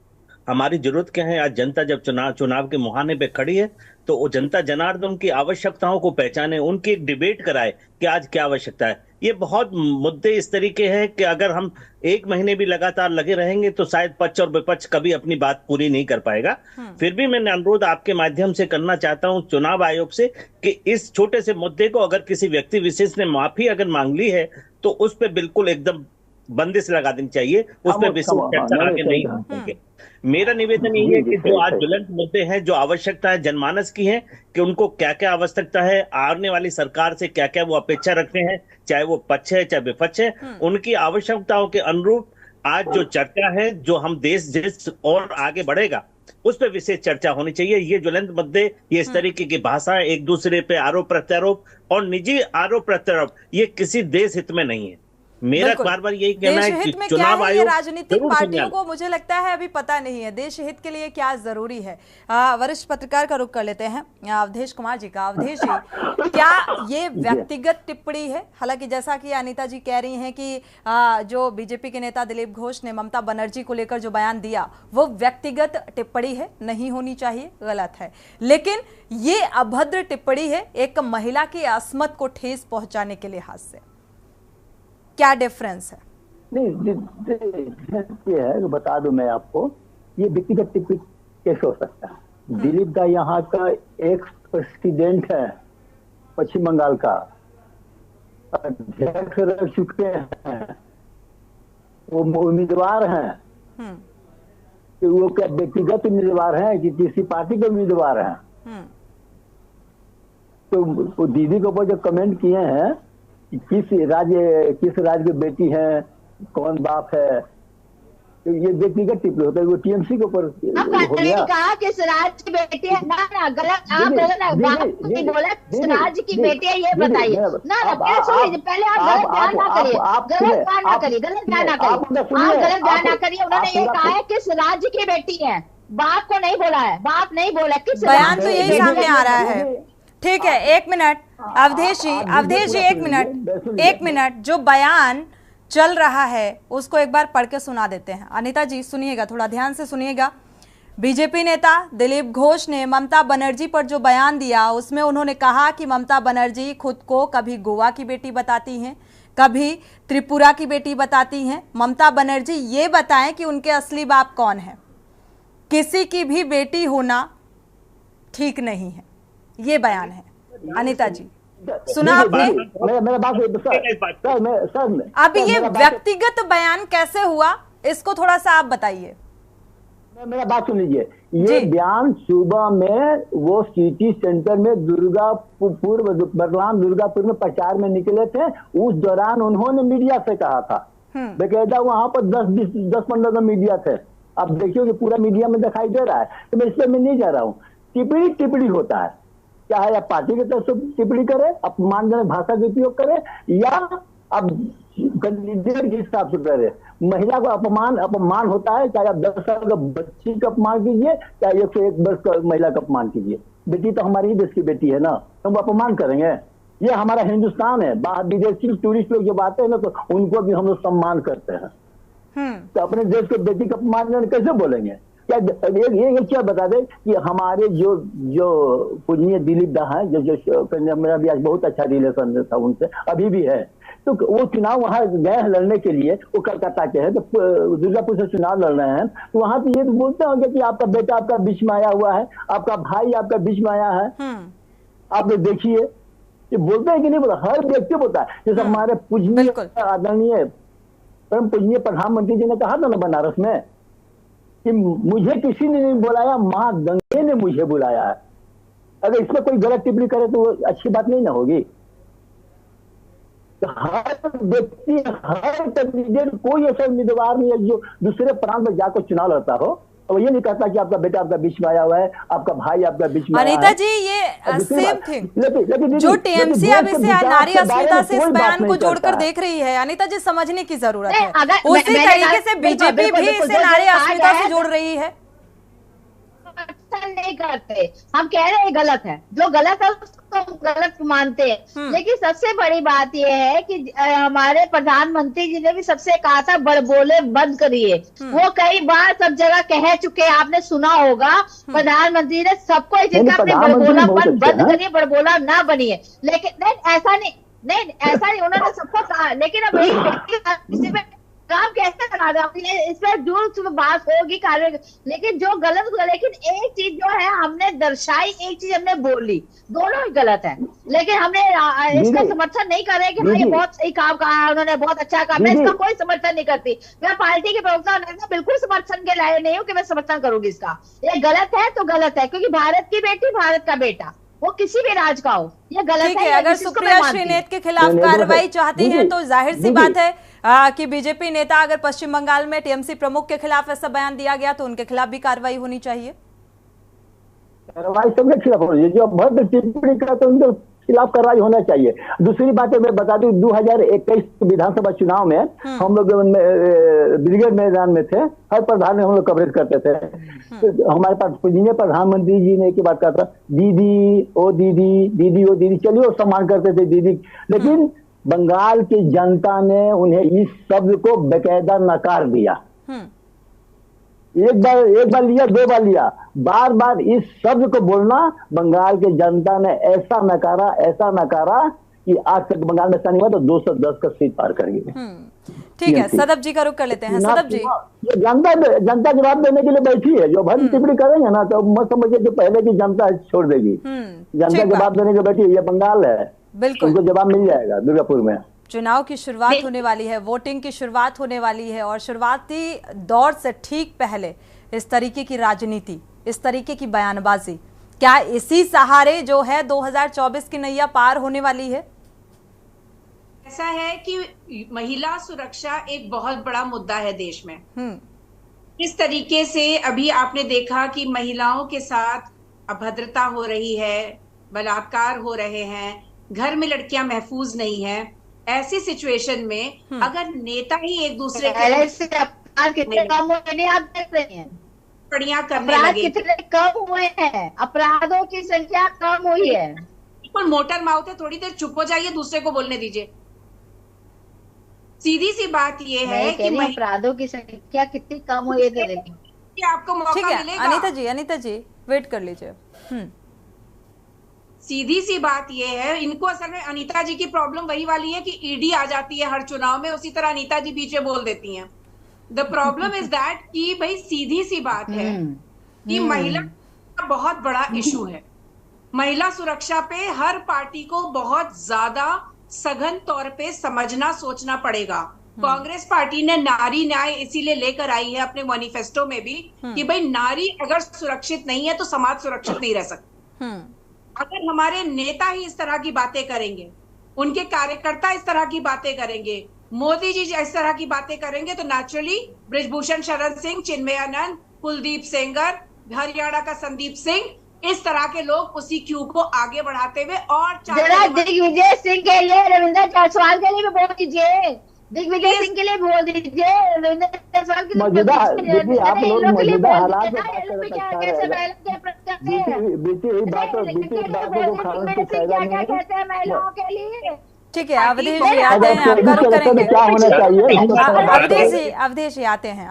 हमारी जरूरत क्या है। आज जनता जब चुनाव के मुहाने पे खड़ी है तो वो जनता जनार्दन की आवश्यकताओं को पहचाने, उनकी एक डिबेट कराए कि आज क्या आवश्यकता है। ये बहुत मुद्दे इस तरीके हैं कि अगर हम एक महीने भी लगातार लगे रहेंगे तो शायद पक्ष और विपक्ष कभी अपनी बात पूरी नहीं कर पाएगा। फिर भी मैं अनुरोध आपके माध्यम से करना चाहता हूं चुनाव आयोग से कि इस छोटे से मुद्दे को अगर किसी व्यक्ति विशेष ने माफी अगर मांग ली है तो उस पर बिल्कुल एकदम बंदिश लगा देनी चाहिए, उस पर विशेष चर्चा आगे नहीं हो सके। मेरा निवेदन यही है कि जो आज ज्वलंत मुद्दे हैं, जो आवश्यकता है जनमानस की है, कि उनको क्या क्या आवश्यकता है, आने वाली सरकार से क्या क्या वो अपेक्षा रखते हैं, चाहे वो पक्ष है चाहे विपक्ष है, उनकी आवश्यकताओं के अनुरूप आज जो चर्चा है, जो हम देश जिस और आगे बढ़ेगा उस पर विशेष चर्चा होनी चाहिए। ये ज्वलंत मुद्दे, ये इस तरीके की भाषा, एक दूसरे पे आरोप प्रत्यारोप और निजी आरोप प्रत्यारोप, ये किसी देश हित में नहीं है। मेरा बार बार यही कहना है कि चुनाव आयोग, राजनीतिक पार्टियों को मुझे लगता है अभी पता नहीं है देश हित के लिए क्या जरूरी है। वरिष्ठ पत्रकार का रुख कर लेते हैं अवधेश कुमार जी का। अवधेश जी, क्या ये व्यक्तिगत टिप्पणी है? हालांकि जैसा कि अनीता जी कह रही हैं कि जो बीजेपी के नेता दिलीप घोष ने ममता बनर्जी को लेकर जो बयान दिया वो व्यक्तिगत टिप्पणी है, नहीं होनी चाहिए, गलत है, लेकिन ये अभद्र टिप्पणी है एक महिला की अस्मत को ठेस पहुंचाने के लिहाज से। क्या डिफरेंस है? नहीं, ये है, बता दूं मैं आपको, ये व्यक्तिगत टिप्पणी कैसे हो सकता है? दिलीप दा यहाँ का एक प्रेसिडेंट है, पश्चिम बंगाल का अध्यक्ष रह चुके हैं, वो उम्मीदवार हैं। वो क्या व्यक्तिगत उम्मीदवार हैं कि किसी पार्टी के उम्मीदवार हैं? तो दीदी के ऊपर जो कमेंट किए हैं कि किस राज्य की बेटी है, कौन बाप है, तो ये व्यक्तिगत टिप्पणी होता है, वो टीएमसी के ऊपर हो गया। कहा किस राज्य की बेटी है, ना गलत, आप गलत बोला, किस राज्य की बेटी है ये बताइए ना, पहले आप गलत बयान ना करिए, गलत बयान ना करिए, गलत बयान ना करिए, आप गलत बयान ना करिए। उन्होंने ये कहा है किस राज्य की बेटी है, बाप को नहीं बोला है, बाप नहीं बोला, किस बयान तो यही सामने आ रहा है। ठीक है, एक मिनट अवधेश जी, एक मिनट, जो बयान चल रहा है उसको एक बार पढ़ के सुना देते हैं। अनीता जी सुनिएगा, थोड़ा ध्यान से सुनिएगा। बीजेपी नेता दिलीप घोष ने ममता बनर्जी पर जो बयान दिया उसमें उन्होंने कहा कि ममता बनर्जी खुद को कभी गोवा की बेटी बताती हैं, कभी त्रिपुरा की बेटी बताती हैं। ममता बनर्जी ये बताएं कि उनके असली बाप कौन है। किसी की भी बेटी होना ठीक नहीं है, ये बयान है। अनीता जी सुना आपने? मेरा बात सर, अब ये व्यक्तिगत बयान कैसे हुआ, इसको थोड़ा सा आप बताइए। मेरा बात सुन लीजिए। ये बयान सुबह में वो सिटी सेंटर में दुर्गापुर में प्रचार में निकले थे, उस दौरान उन्होंने मीडिया से कहा था, बेकायदा वहां पर 10-15 मीडिया थे। अब देखिए कि पूरा मीडिया में दिखाई दे रहा है, तो मैं इसमें नहीं जा रहा हूँ। टिप्पणी होता है, चाहे आप पार्टी की तरफ से टिप्पणी करे, अपमानजनक भाषा का उपयोग करे, या अब कैंडिडेट के हिसाब से करे। महिला को अपमान होता है, चाहे आप 10 साल का बच्ची का अपमान कीजिए, चाहे 101 वर्ष का महिला का अपमान कीजिए। बेटी तो हमारी ही देश की बेटी है ना, हम अपमान करेंगे? ये हमारा हिंदुस्तान है। बाहर विदेशी टूरिस्ट लोग जब आते हैं ना, तो उनको भी हम लोग सम्मान करते हैं। तो अपने देश के बेटी का अपमान कैसे बोलेंगे? क्या ये क्या बता दे कि हमारे जो पूजनीय दिलीप दा है, जो मेरा भी आज बहुत अच्छा रिलेशन था उनसे, अभी भी है, तो वो चुनाव वहां गए लड़ने के लिए, वो कलकत्ता के हैं, तो दुर्गापुर से चुनाव लड़ रहे हैं, तो वहां तो ये तो बोलते होंगे कि आपका बेटा आपका बीच में आया हुआ है, आपका भाई आपका बीच में आया है, आप लोग देखिए। ये बोलते हैं कि नहीं बोला? हर व्यक्ति बोलता है। जैसे हमारे पूजनीय आदरणीय परम पूजनीय प्रधानमंत्री जी ने कहा था ना बनारस में कि मुझे किसी ने नहीं बुलाया, मां गंगे ने मुझे बुलाया है। अगर इसमें कोई गलत टिप्पणी करे तो वो अच्छी बात नहीं ना होगी। तो हर व्यक्ति, हर कैंडिडेट, कोई ऐसा उम्मीदवार नहीं है जो दूसरे प्रांत में जाकर चुनाव लड़ता हो और ये नहीं कहता कि आपका बेटा आपका बीच में आया हुआ है, आपका भाई आपका बीच में आया है। अनीता जी ये सेम थिंग जो टीएमसी अब इसे नारी अस्मिता से इस बयान को जोड़कर देख रही है, अनीता जी समझने की जरूरत है। उसी तरीके से बीजेपी भी इसे नारी अस्मिता से जोड़ रही है। नहीं करते, हम कह रहे हैं गलत है, जो गलत है उसको हम गलत मानते हैं। लेकिन सबसे बड़ी बात यह है कि हमारे प्रधानमंत्री जी ने भी सबसे कहा था बड़बोले बंद करिए। वो कई बार सब जगह कह चुके हैं, आपने सुना होगा। प्रधानमंत्री ने सबको जिनका अपने बड़बोला बंद करिए, बड़बोला ना बनिए। लेकिन नहीं, ऐसा नहीं, उन्होंने सबको कहा। लेकिन अब किसी में काम कैसे करा दे, इस पर दूर बात होगी कार्य, लेकिन जो गलत, लेकिन एक चीज जो है हमने दर्शाई, एक चीज हमने बोली, दोनों ही गलत है। लेकिन हमने इसका समर्थन नहीं कर रहे कि भाई बहुत सही काम कहा, उन्होंने बहुत अच्छा कहा। मैं इसका कोई समर्थन नहीं करती। मैं पार्टी के प्रवक्ता बिल्कुल समर्थन के लायक नहीं हूँ कि मैं समर्थन करूंगी इसका। ये गलत है तो गलत है, क्योंकि भारत की बेटी भारत का बेटा, वो किसी भी राज का हो, ये गलत है। अगर सुप्रिया श्रीनेत के खिलाफ कार्रवाई चाहती हैं तो जाहिर सी बात है कि बीजेपी नेता अगर पश्चिम बंगाल में टीएमसी प्रमुख के खिलाफ ऐसा बयान दिया गया तो उनके खिलाफ भी कार्रवाई होनी चाहिए। कार्रवाई सबके खिलाफ होनी चाहिए, जो भद्र टिप्पणी करे तो उनके खिलाफ कार्रवाई होना चाहिए। दूसरी बात है, मैं बता दूं 2021 विधानसभा चुनाव में हम लोग ब्रिगेड मैदान में थे, हर प्रधान में हम लोग कवरेज करते थे। तो हमारे पास पूजनीय प्रधानमंत्री जी ने की बात करता, दीदी ओ दीदी, चलिए वो सम्मान करते थे दीदी। लेकिन बंगाल की जनता ने उन्हें इस शब्द को बेकायदा नकार दिया। एक बार लिया, 2 बार लिया, बार इस शब्द को बोलना बंगाल की जनता ने ऐसा नकारा कि आज तक बंगाल में ऐसा नहीं हुआ तो 210 का सीट पार कर गई। ठीक है, सदब जी का रुख कर लेते हैं। सदब जी, जनता जवाब देने के लिए बैठी है। जो भरी टिप्पणी करेंगे ना तो मत समझिए कि पहले की जनता छोड़ देगी। जनता जवाब देने के लिए बैठी है, ये बंगाल है, बिल्कुल उनको जवाब मिल जाएगा। दुर्गापुर में चुनाव की शुरुआत होने वाली है, वोटिंग की शुरुआत होने वाली है और शुरुआती दौर से ठीक पहले इस तरीके की राजनीति, इस तरीके की बयानबाजी क्या इसी सहारे जो है 2024 की नैया पार होने वाली है? ऐसा है कि महिला सुरक्षा एक बहुत बड़ा मुद्दा है देश में। इस तरीके से अभी आपने देखा कि महिलाओं के साथ अभद्रता हो रही है, बलात्कार हो रहे हैं, घर में लड़कियां महफूज नहीं है। ऐसी सिचुएशन में अगर नेता ही एक दूसरे कितने कम हुए आप देख रहे हैं, पड़ियां करने लगे, कितने कम हुए हैं, अपराधों की संख्या कम हुई है। बिल्कुल मोटर माउथ है, थोड़ी देर चुप हो जाइए, दूसरे को बोलने दीजिए। सीधी सी बात ये है कि अपराधों की संख्या कितनी कम हुई है। आपको मौका मिलेगा। अनीता जी वेट कर लीजिए। सीधी सी बात ये है, इनको असल में अनीता जी की प्रॉब्लम वही वाली है कि ईडी आ जाती है हर चुनाव में, उसी तरह अनीता जी बीच में बोल देती हैं। द प्रॉब्लम इज दैट कि भाई सीधी सी बात है कि महिला का बहुत बड़ा इशू है। महिला सुरक्षा पे हर पार्टी को बहुत ज्यादा सघन तौर पे समझना सोचना पड़ेगा। कांग्रेस पार्टी ने नारी न्याय इसीलिए लेकर आई है अपने मैनिफेस्टो में भी कि भाई नारी अगर सुरक्षित नहीं है तो समाज सुरक्षित नहीं रह सकता। अगर हमारे नेता ही इस तरह की बातें करेंगे, उनके कार्यकर्ता इस तरह की बातें करेंगे, मोदी जी इस तरह की बातें करेंगे, तो नेचुरली ब्रिजभूषण शरण सिंह, चिन्मयानंद, कुलदीप सेंगर, हरियाणा का संदीप सिंह, इस तरह के लोग उसी क्यू को आगे बढ़ाते हुए और दिग्विजय सिंह के लिए, रविंद्र जायसवाल के लिए भी बोल दीजिए, दिग्विजय सिंह के लिए बोल दीजिए, रविंद्र जायसवाल के लिए मौजूदा आप लोग मौजूदा हालात में बातों को महिलाओं के लिए। ठीक है, अवधेश जी आते हैं, आपका रुख करेंगे। क्या होना चाहिए? अवधेश जी आते हैं।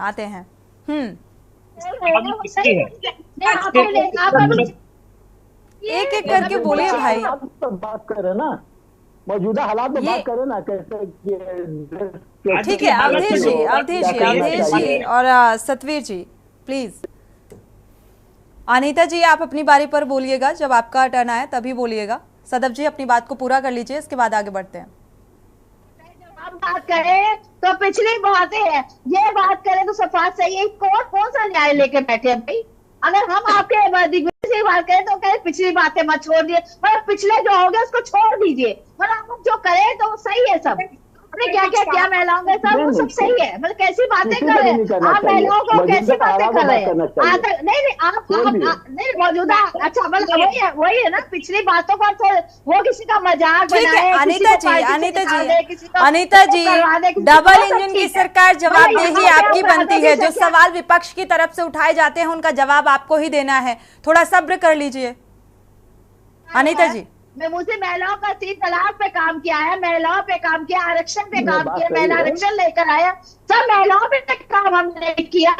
एक एक करके बोलिए भाई। बात करें ना, मौजूदा हालात में बात करें ना, कैसे। ठीक है, अवधेश जी और सतवीर जी प्लीज। अनीता जी आप अपनी बारी पर बोलिएगा, जब आपका टर्न आए तभी बोलिएगा। सदफ जी अपनी बात को पूरा कर लीजिए, इसके बाद आगे बढ़ते हैं। हम बात करें तो पिछली बातें हैं, ये बात करें तो सफात सही है। कौन सा न्याय लेके बैठे हैं भाई? अगर हम आपके दिग्विजय से बात करें तो कहें पिछली बातें मत छोड़ दिए, मतलब पिछले जो हो गया उसको छोड़ दीजिए, मतलब हम जो करें तो वो सही है। सब आपने क्या क्या किया महिलाओं के साथ, वो सब सही है। मतलब कैसी बातें कर रहे हैं आप महिलाओं को, कैसी बातें कर रहे हैं? नहीं आप नहीं मौजूदा, अच्छा मतलब वही है ना, पिछली बातों का वो किसी का मजाक बनाए। अनीता जी डबल इंजन की सरकार जवाबदेही आपकी बनती है। जो सवाल विपक्ष की तरफ से उठाए जाते हैं उनका जवाब आपको ही देना है, थोड़ा सब्र कर लीजिए। अनीता जी मैं मुझे महिलाओं का 3 तलाक पे काम किया है, महिलाओं पे काम किया, आरक्षण पे काम किया, महिला आरक्षण लेकर आया, सब महिलाओं पे काम हमने किया,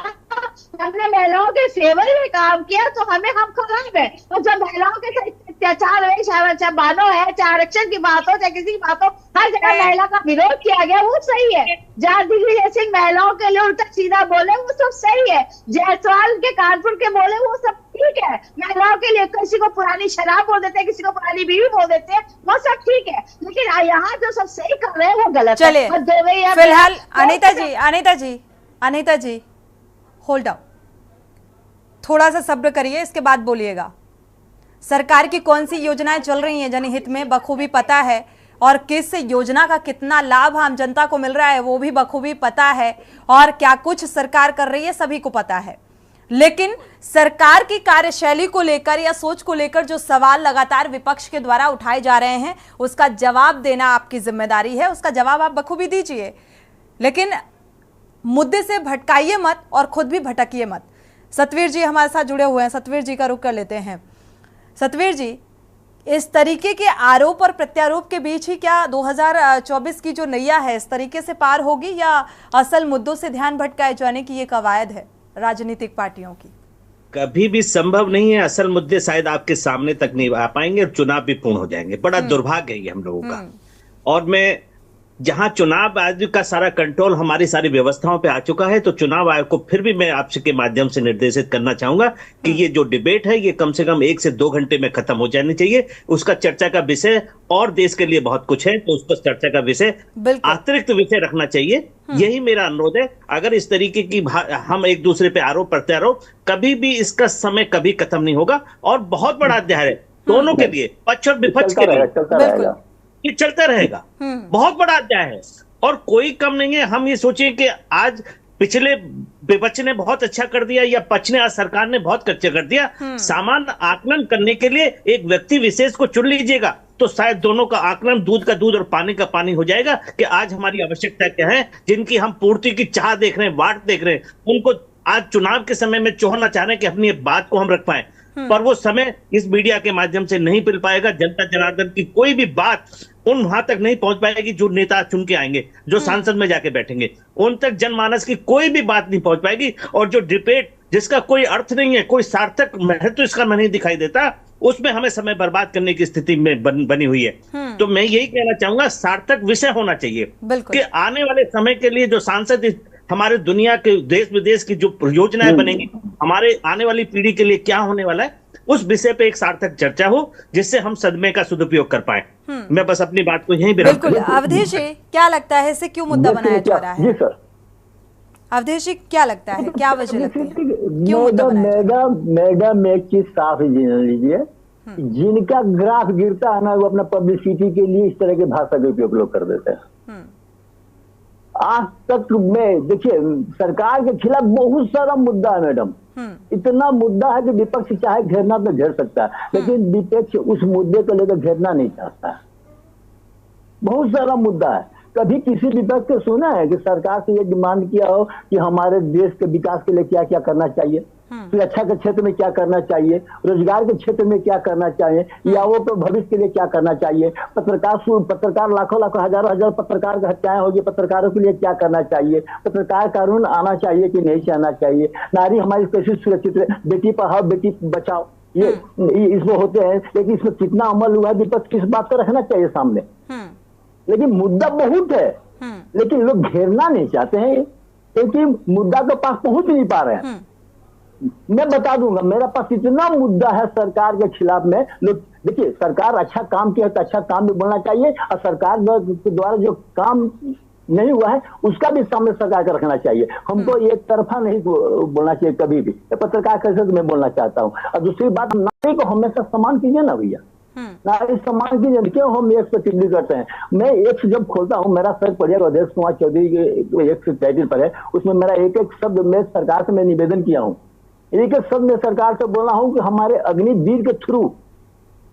हमने महिलाओं के फेवर में काम किया, तो हम खराब है। तो जब महिलाओं के अत्याचार है, चाहे बानो है, चाहे आरक्षण की बात हो, चाहे किसी की बात हो, हर जगह महिला का विरोध किया गया, वो सही है। जहाँ दिग्विजय सिंह महिलाओं के लिए उल्टा सीधा बोले वो सब सही है, जायसवाल के कानपुर के बोले वो सब ठीक है। महिलाओं के लिए किसी को पुरानी शराब बोल देते हैं, किसी को पुरानी बीवी बोल देते हैं, वो सब ठीक है। लेकिन यहाँ जो सब सही कर रहे हैं वो गलत है। चलिए फिलहाल अनीता जी होल्ड डाउन, थोड़ा सा सब्र करिए, इसके बाद बोलिएगा। सरकार की कौन सी योजनाएं चल रही हैं जनहित में बखूबी पता है, और किस योजना का कितना लाभ आम जनता को मिल रहा है वो भी बखूबी पता है, और क्या कुछ सरकार कर रही है सभी को पता है। लेकिन सरकार की कार्यशैली को लेकर या सोच को लेकर जो सवाल लगातार विपक्ष के द्वारा उठाए जा रहे हैं उसका जवाब देना आपकी जिम्मेदारी है, उसका जवाब आप बखूबी दीजिए, लेकिन मुद्दे से भटकाइए मत और खुद भी भटकिए मत। सतवीर जी हमारे साथ जुड़े हुए हैं, सतवीर जी का रुख कर लेते हैं। सतवीर जी, इस तरीके के आरोप और प्रत्यारोप के बीच ही क्या 2024 की जो नैया है इस तरीके से पार होगी, या असल मुद्दों से ध्यान भटकाए जाने की ये कवायद है राजनीतिक पार्टियों की? कभी भी संभव नहीं है, असल मुद्दे शायद आपके सामने तक नहीं आ पाएंगे और चुनाव भी पूर्ण हो जाएंगे। बड़ा दुर्भाग्य है ये हम लोगों का। और मैं जहां चुनाव आयोग का सारा कंट्रोल हमारी सारी व्यवस्थाओं पे आ चुका है, तो चुनाव आयोग को फिर भी मैं आपसे के माध्यम से निर्देशित करना चाहूंगा कि ये जो डिबेट है ये कम से कम 1 से 2 घंटे में खत्म हो जानी चाहिए। उसका चर्चा का विषय और देश के लिए बहुत कुछ है, तो उसको चर्चा का विषय अतिरिक्त विषय रखना चाहिए। यही मेरा अनुरोध है। अगर इस तरीके की हम एक दूसरे पे आरोप प्रत्यारोप, कभी भी इसका समय कभी खत्म नहीं होगा और बहुत बड़ा अध्याय है दोनों के लिए, पक्ष और विपक्ष के लिए, ये चलता रहेगा। बहुत बड़ा अध्याय है और कोई कम नहीं है। हम ये सोचें कि आज पिछले विपक्ष ने बहुत अच्छा कर दिया या पक्ष ने, आज सरकार ने बहुत अच्छा कर दिया। सामान्य आकलन करने के लिए एक व्यक्ति विशेष को चुन लीजिएगा तो शायद दोनों का आकलन दूध का दूध और पानी का पानी हो जाएगा कि आज हमारी आवश्यकता क्या है, जिनकी हम पूर्ति की चाह देख रहे हैं, वाट देख रहे हैं, उनको आज चुनाव के समय में चौहना चाह रहे हैं कि अपनी बात को हम रख पाए। पर वो समय इस मीडिया के माध्यम से नहीं मिल पाएगा। जनता जनार्दन की कोई भी बात उन वहां तक नहीं पहुंच पाएगी जो नेता चुन के आएंगे, जो सांसद में जाके बैठेंगे, उन तक जनमानस की कोई भी बात नहीं पहुंच पाएगी। और जो डिबेट जिसका कोई अर्थ नहीं है, कोई सार्थक महत्व इसका नहीं दिखाई देता, उसमें हमें समय बर्बाद करने की स्थिति में बनी हुई है। तो मैं यही कहना चाहूंगा, सार्थक विषय होना चाहिए कि आने वाले समय के लिए जो सांसद हमारे दुनिया के देश विदेश की जो योजनाएं बनेंगी, हमारे आने वाली पीढ़ी के लिए क्या होने वाला है, उस विषय पे एक सार्थक चर्चा हो जिससे हम सदमे का सदुपयोग कर पाए। मैं बस अपनी बात को यहीं विराम। बिल्कुल। अवधेश जी, क्या लगता है इसे क्यों मुद्दा बनाया जा रहा है? अवधेश जी, क्या लगता है, क्या वजह लगती है, क्यों मुद्दा बनाया जा रहा है? मैडम एक चीज साफ ही जान लीजिए, जिनका ग्राफ गिरता है ना, वो अपना पब्लिसिटी के लिए इस तरह के भाषा का उपयोग लोग कर देते हैं। आज तक में देखिए, सरकार के खिलाफ बहुत सारा मुद्दा है मैडम, इतना मुद्दा है कि विपक्ष चाहे घेरना तो घेर सकता है, लेकिन विपक्ष उस मुद्दे को लेकर घेरना नहीं चाहता है। बहुत सारा मुद्दा है। कभी किसी विपक्ष को सुना है कि सरकार से ये डिमांड किया हो कि हमारे देश के विकास के लिए क्या क्या करना चाहिए, सुरक्षा के क्षेत्र में क्या करना चाहिए, रोजगार के क्षेत्र में क्या करना चाहिए, या वो तो भविष्य के लिए क्या करना चाहिए, पत्रकार लाखों हजार पत्रकार की हत्याएं होगी, पत्रकारों के लिए क्या करना चाहिए, पत्रकार कानून आना चाहिए कि नहीं आना चाहिए, नारी हमारी कैसे सुरक्षित है, बेटी पढ़ाओ बेटी बचाओ, ये इसमें होते हैं, लेकिन इसमें कितना अमल हुआ विपक्ष किस बात को रखना चाहिए सामने। लेकिन मुद्दा बहुत है, लेकिन लोग घेरना नहीं चाहते हैं क्योंकि मुद्दा के पास पहुंच नहीं पा रहे हैं। मैं बता दूंगा, मेरा पास इतना मुद्दा है सरकार के खिलाफ में। लोग देखिए, सरकार अच्छा काम किया तो अच्छा काम भी बोलना चाहिए, और सरकार द्वारा जो काम नहीं हुआ है उसका भी सामने सरकार का रखना चाहिए। हमको एक तरफा नहीं बोलना चाहिए कभी भी। पत्रकार कैसे मैं बोलना चाहता हूँ। और दूसरी बात, नारी को हमेशा सम्मान कीजिए ना भैया, नारी सम्मान कीजिए। क्यों हम एक से टिप्पणी करते हैं? मैं एक जब खोलता हूँ, मेरा सर पढ़िएगा अवधेश कुमार चौधरी के एक टाइटल पर है, उसमें मेरा एक एक शब्द में सरकार से मैं निवेदन किया हूँ, एक एक शब्द में सरकार से बोला हूँ कि हमारे अग्निवीर के थ्रू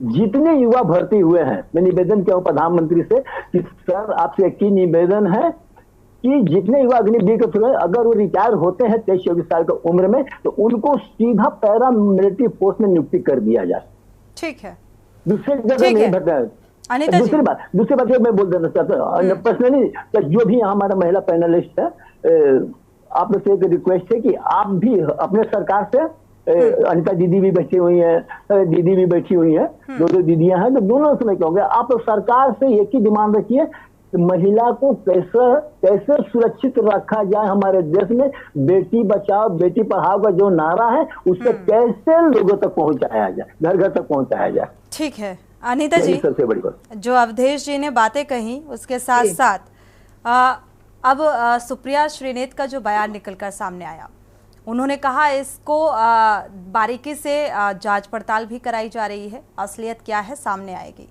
जितने युवा भर्ती हुए हैं, मैं निवेदन किया हूँ प्रधानमंत्री से कि सर आपसे एक ही निवेदन है कि जितने युवा अग्निवीर के थ्रू है, अगर वो रिटायर होते हैं 23-24 साल की उम्र में, तो उनको सीधा पैरा मिलिट्री फोर्स में नियुक्ति कर दिया जाए। ठीक है, दूसरे जगह नहीं भरना। दूसरी बात मैं बोल देना चाहता हूँ पर्सनली, जो भी हमारा महिला पैनलिस्ट है, आप लोग से एक रिक्वेस्ट है कि आप भी अपने सरकार से, अनिता दीदी भी बैठी हुई है, दीदी भी बैठी हुई है, दो दीदियां हैं, तो दोनों से मैं कहूँगा आप सरकार से एक ही डिमांड रखिए कि महिला को कैसे सुरक्षित रखा जाए हमारे देश में। बेटी बचाओ बेटी पढ़ाओ का जो नारा है उसे कैसे लोगों तक पहुंचाया जाए, घर घर तक पहुंचाया जाए। ठीक है अनिता जी, सबसे बड़ी बात जो अवधेश जी ने बातें कही, उसके साथ साथ अब सुप्रिया श्रीनेत का जो बयान निकलकर सामने आया, उन्होंने कहा इसको बारीकी से जांच पड़ताल भी कराई जा रही है, असलियत क्या है सामने आएगी।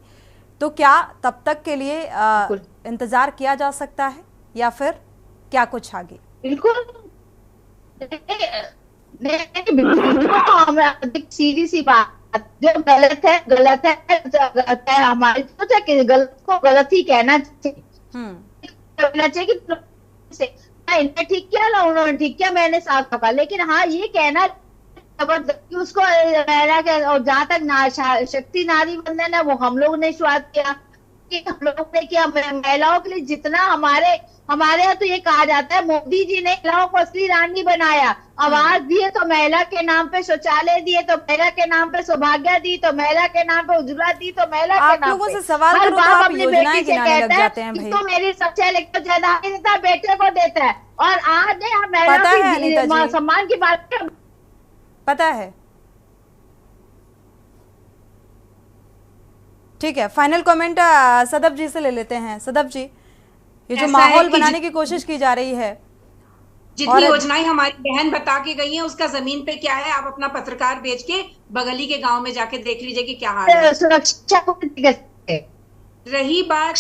तो क्या तब तक के लिए इंतजार किया जा सकता है या फिर क्या कुछ आगे? बिल्कुल सीधी सी बात, जो गलत है गलत है, हमारी सोच है कि गलत को गलत ही कहना चाहिए कि इन्होंने ठीक किया ना उन्होंने ठीक किया, मैंने साफ कहा। लेकिन हाँ, ये कहना जबरदस्ती उसको, और जहाँ तक शक्ति नारी बंधन है वो हम लोग ने शुरुआत किया, कि हम लोग ने किया महिलाओं के लिए जितना हमारे यहाँ तो ये कहा जाता है मोदी जी ने महिलाओं को असली रानी बनाया, आवाज दिए तो महिला के नाम पे शौचालय दिए, तो महिला के नाम पे सौभाग्य दी, तो महिला के नाम पे उज्ज्वला दी, तो महिला के नाम पे। आप लोगों से सवाल करो तो आप योजनाएं गिनाने लग जाते हैं भाई। तो मेरी सबसे लेकर जयदारी देता है, बेटे को देता है, और आज हम महिला की सम्मान की बात पता है। ठीक है, फाइनल कमेंट सदब जी से ले लेते हैं। सदब जी, ये जो माहौल बनाने की कोशिश की जा रही है, जितनी योजनाएं हमारी बहन बता के गई हैं उसका जमीन पे क्या है, आप अपना पत्रकार भेज के बगली के गांव में जाके देख लीजिए कि क्या हाल है। सुरक्षा रही बात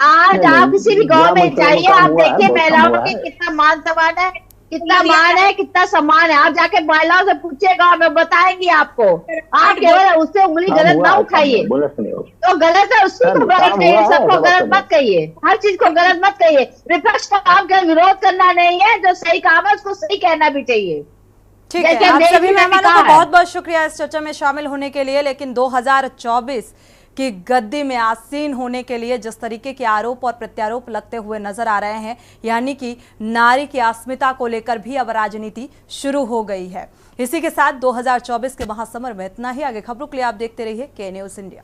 आज आप किसी भी गांव में जाइए, आप देखिए महिलाओं के कितना मान सम्मान है, कितना मान है, कितना सम्मान है। आप जाके महिलाओं से पूछिएगा, मैं बताएंगी आपको। आप केवल उससे उंगली गलत ना उठाइए, तो गलत है उसको गलत कहिए, सबको गलत मत कहिए, हर चीज को गलत मत कहिए। विपक्ष का काम का विरोध करना नहीं है, जो सही काम है उसको सही कहना भी चाहिए। ठीक है, आप सभी मेहमानों का बहुत बहुत शुक्रिया इस चर्चा में शामिल होने के लिए। लेकिन 2024 की गद्दी में आसीन होने के लिए जिस तरीके के आरोप और प्रत्यारोप लगते हुए नजर आ रहे हैं, यानी कि नारी की अस्मिता को लेकर भी अब राजनीति शुरू हो गई है। इसी के साथ 2024 के महासमर में इतना ही। आगे खबरों के लिए आप देखते रहिए के न्यूज़ इंडिया।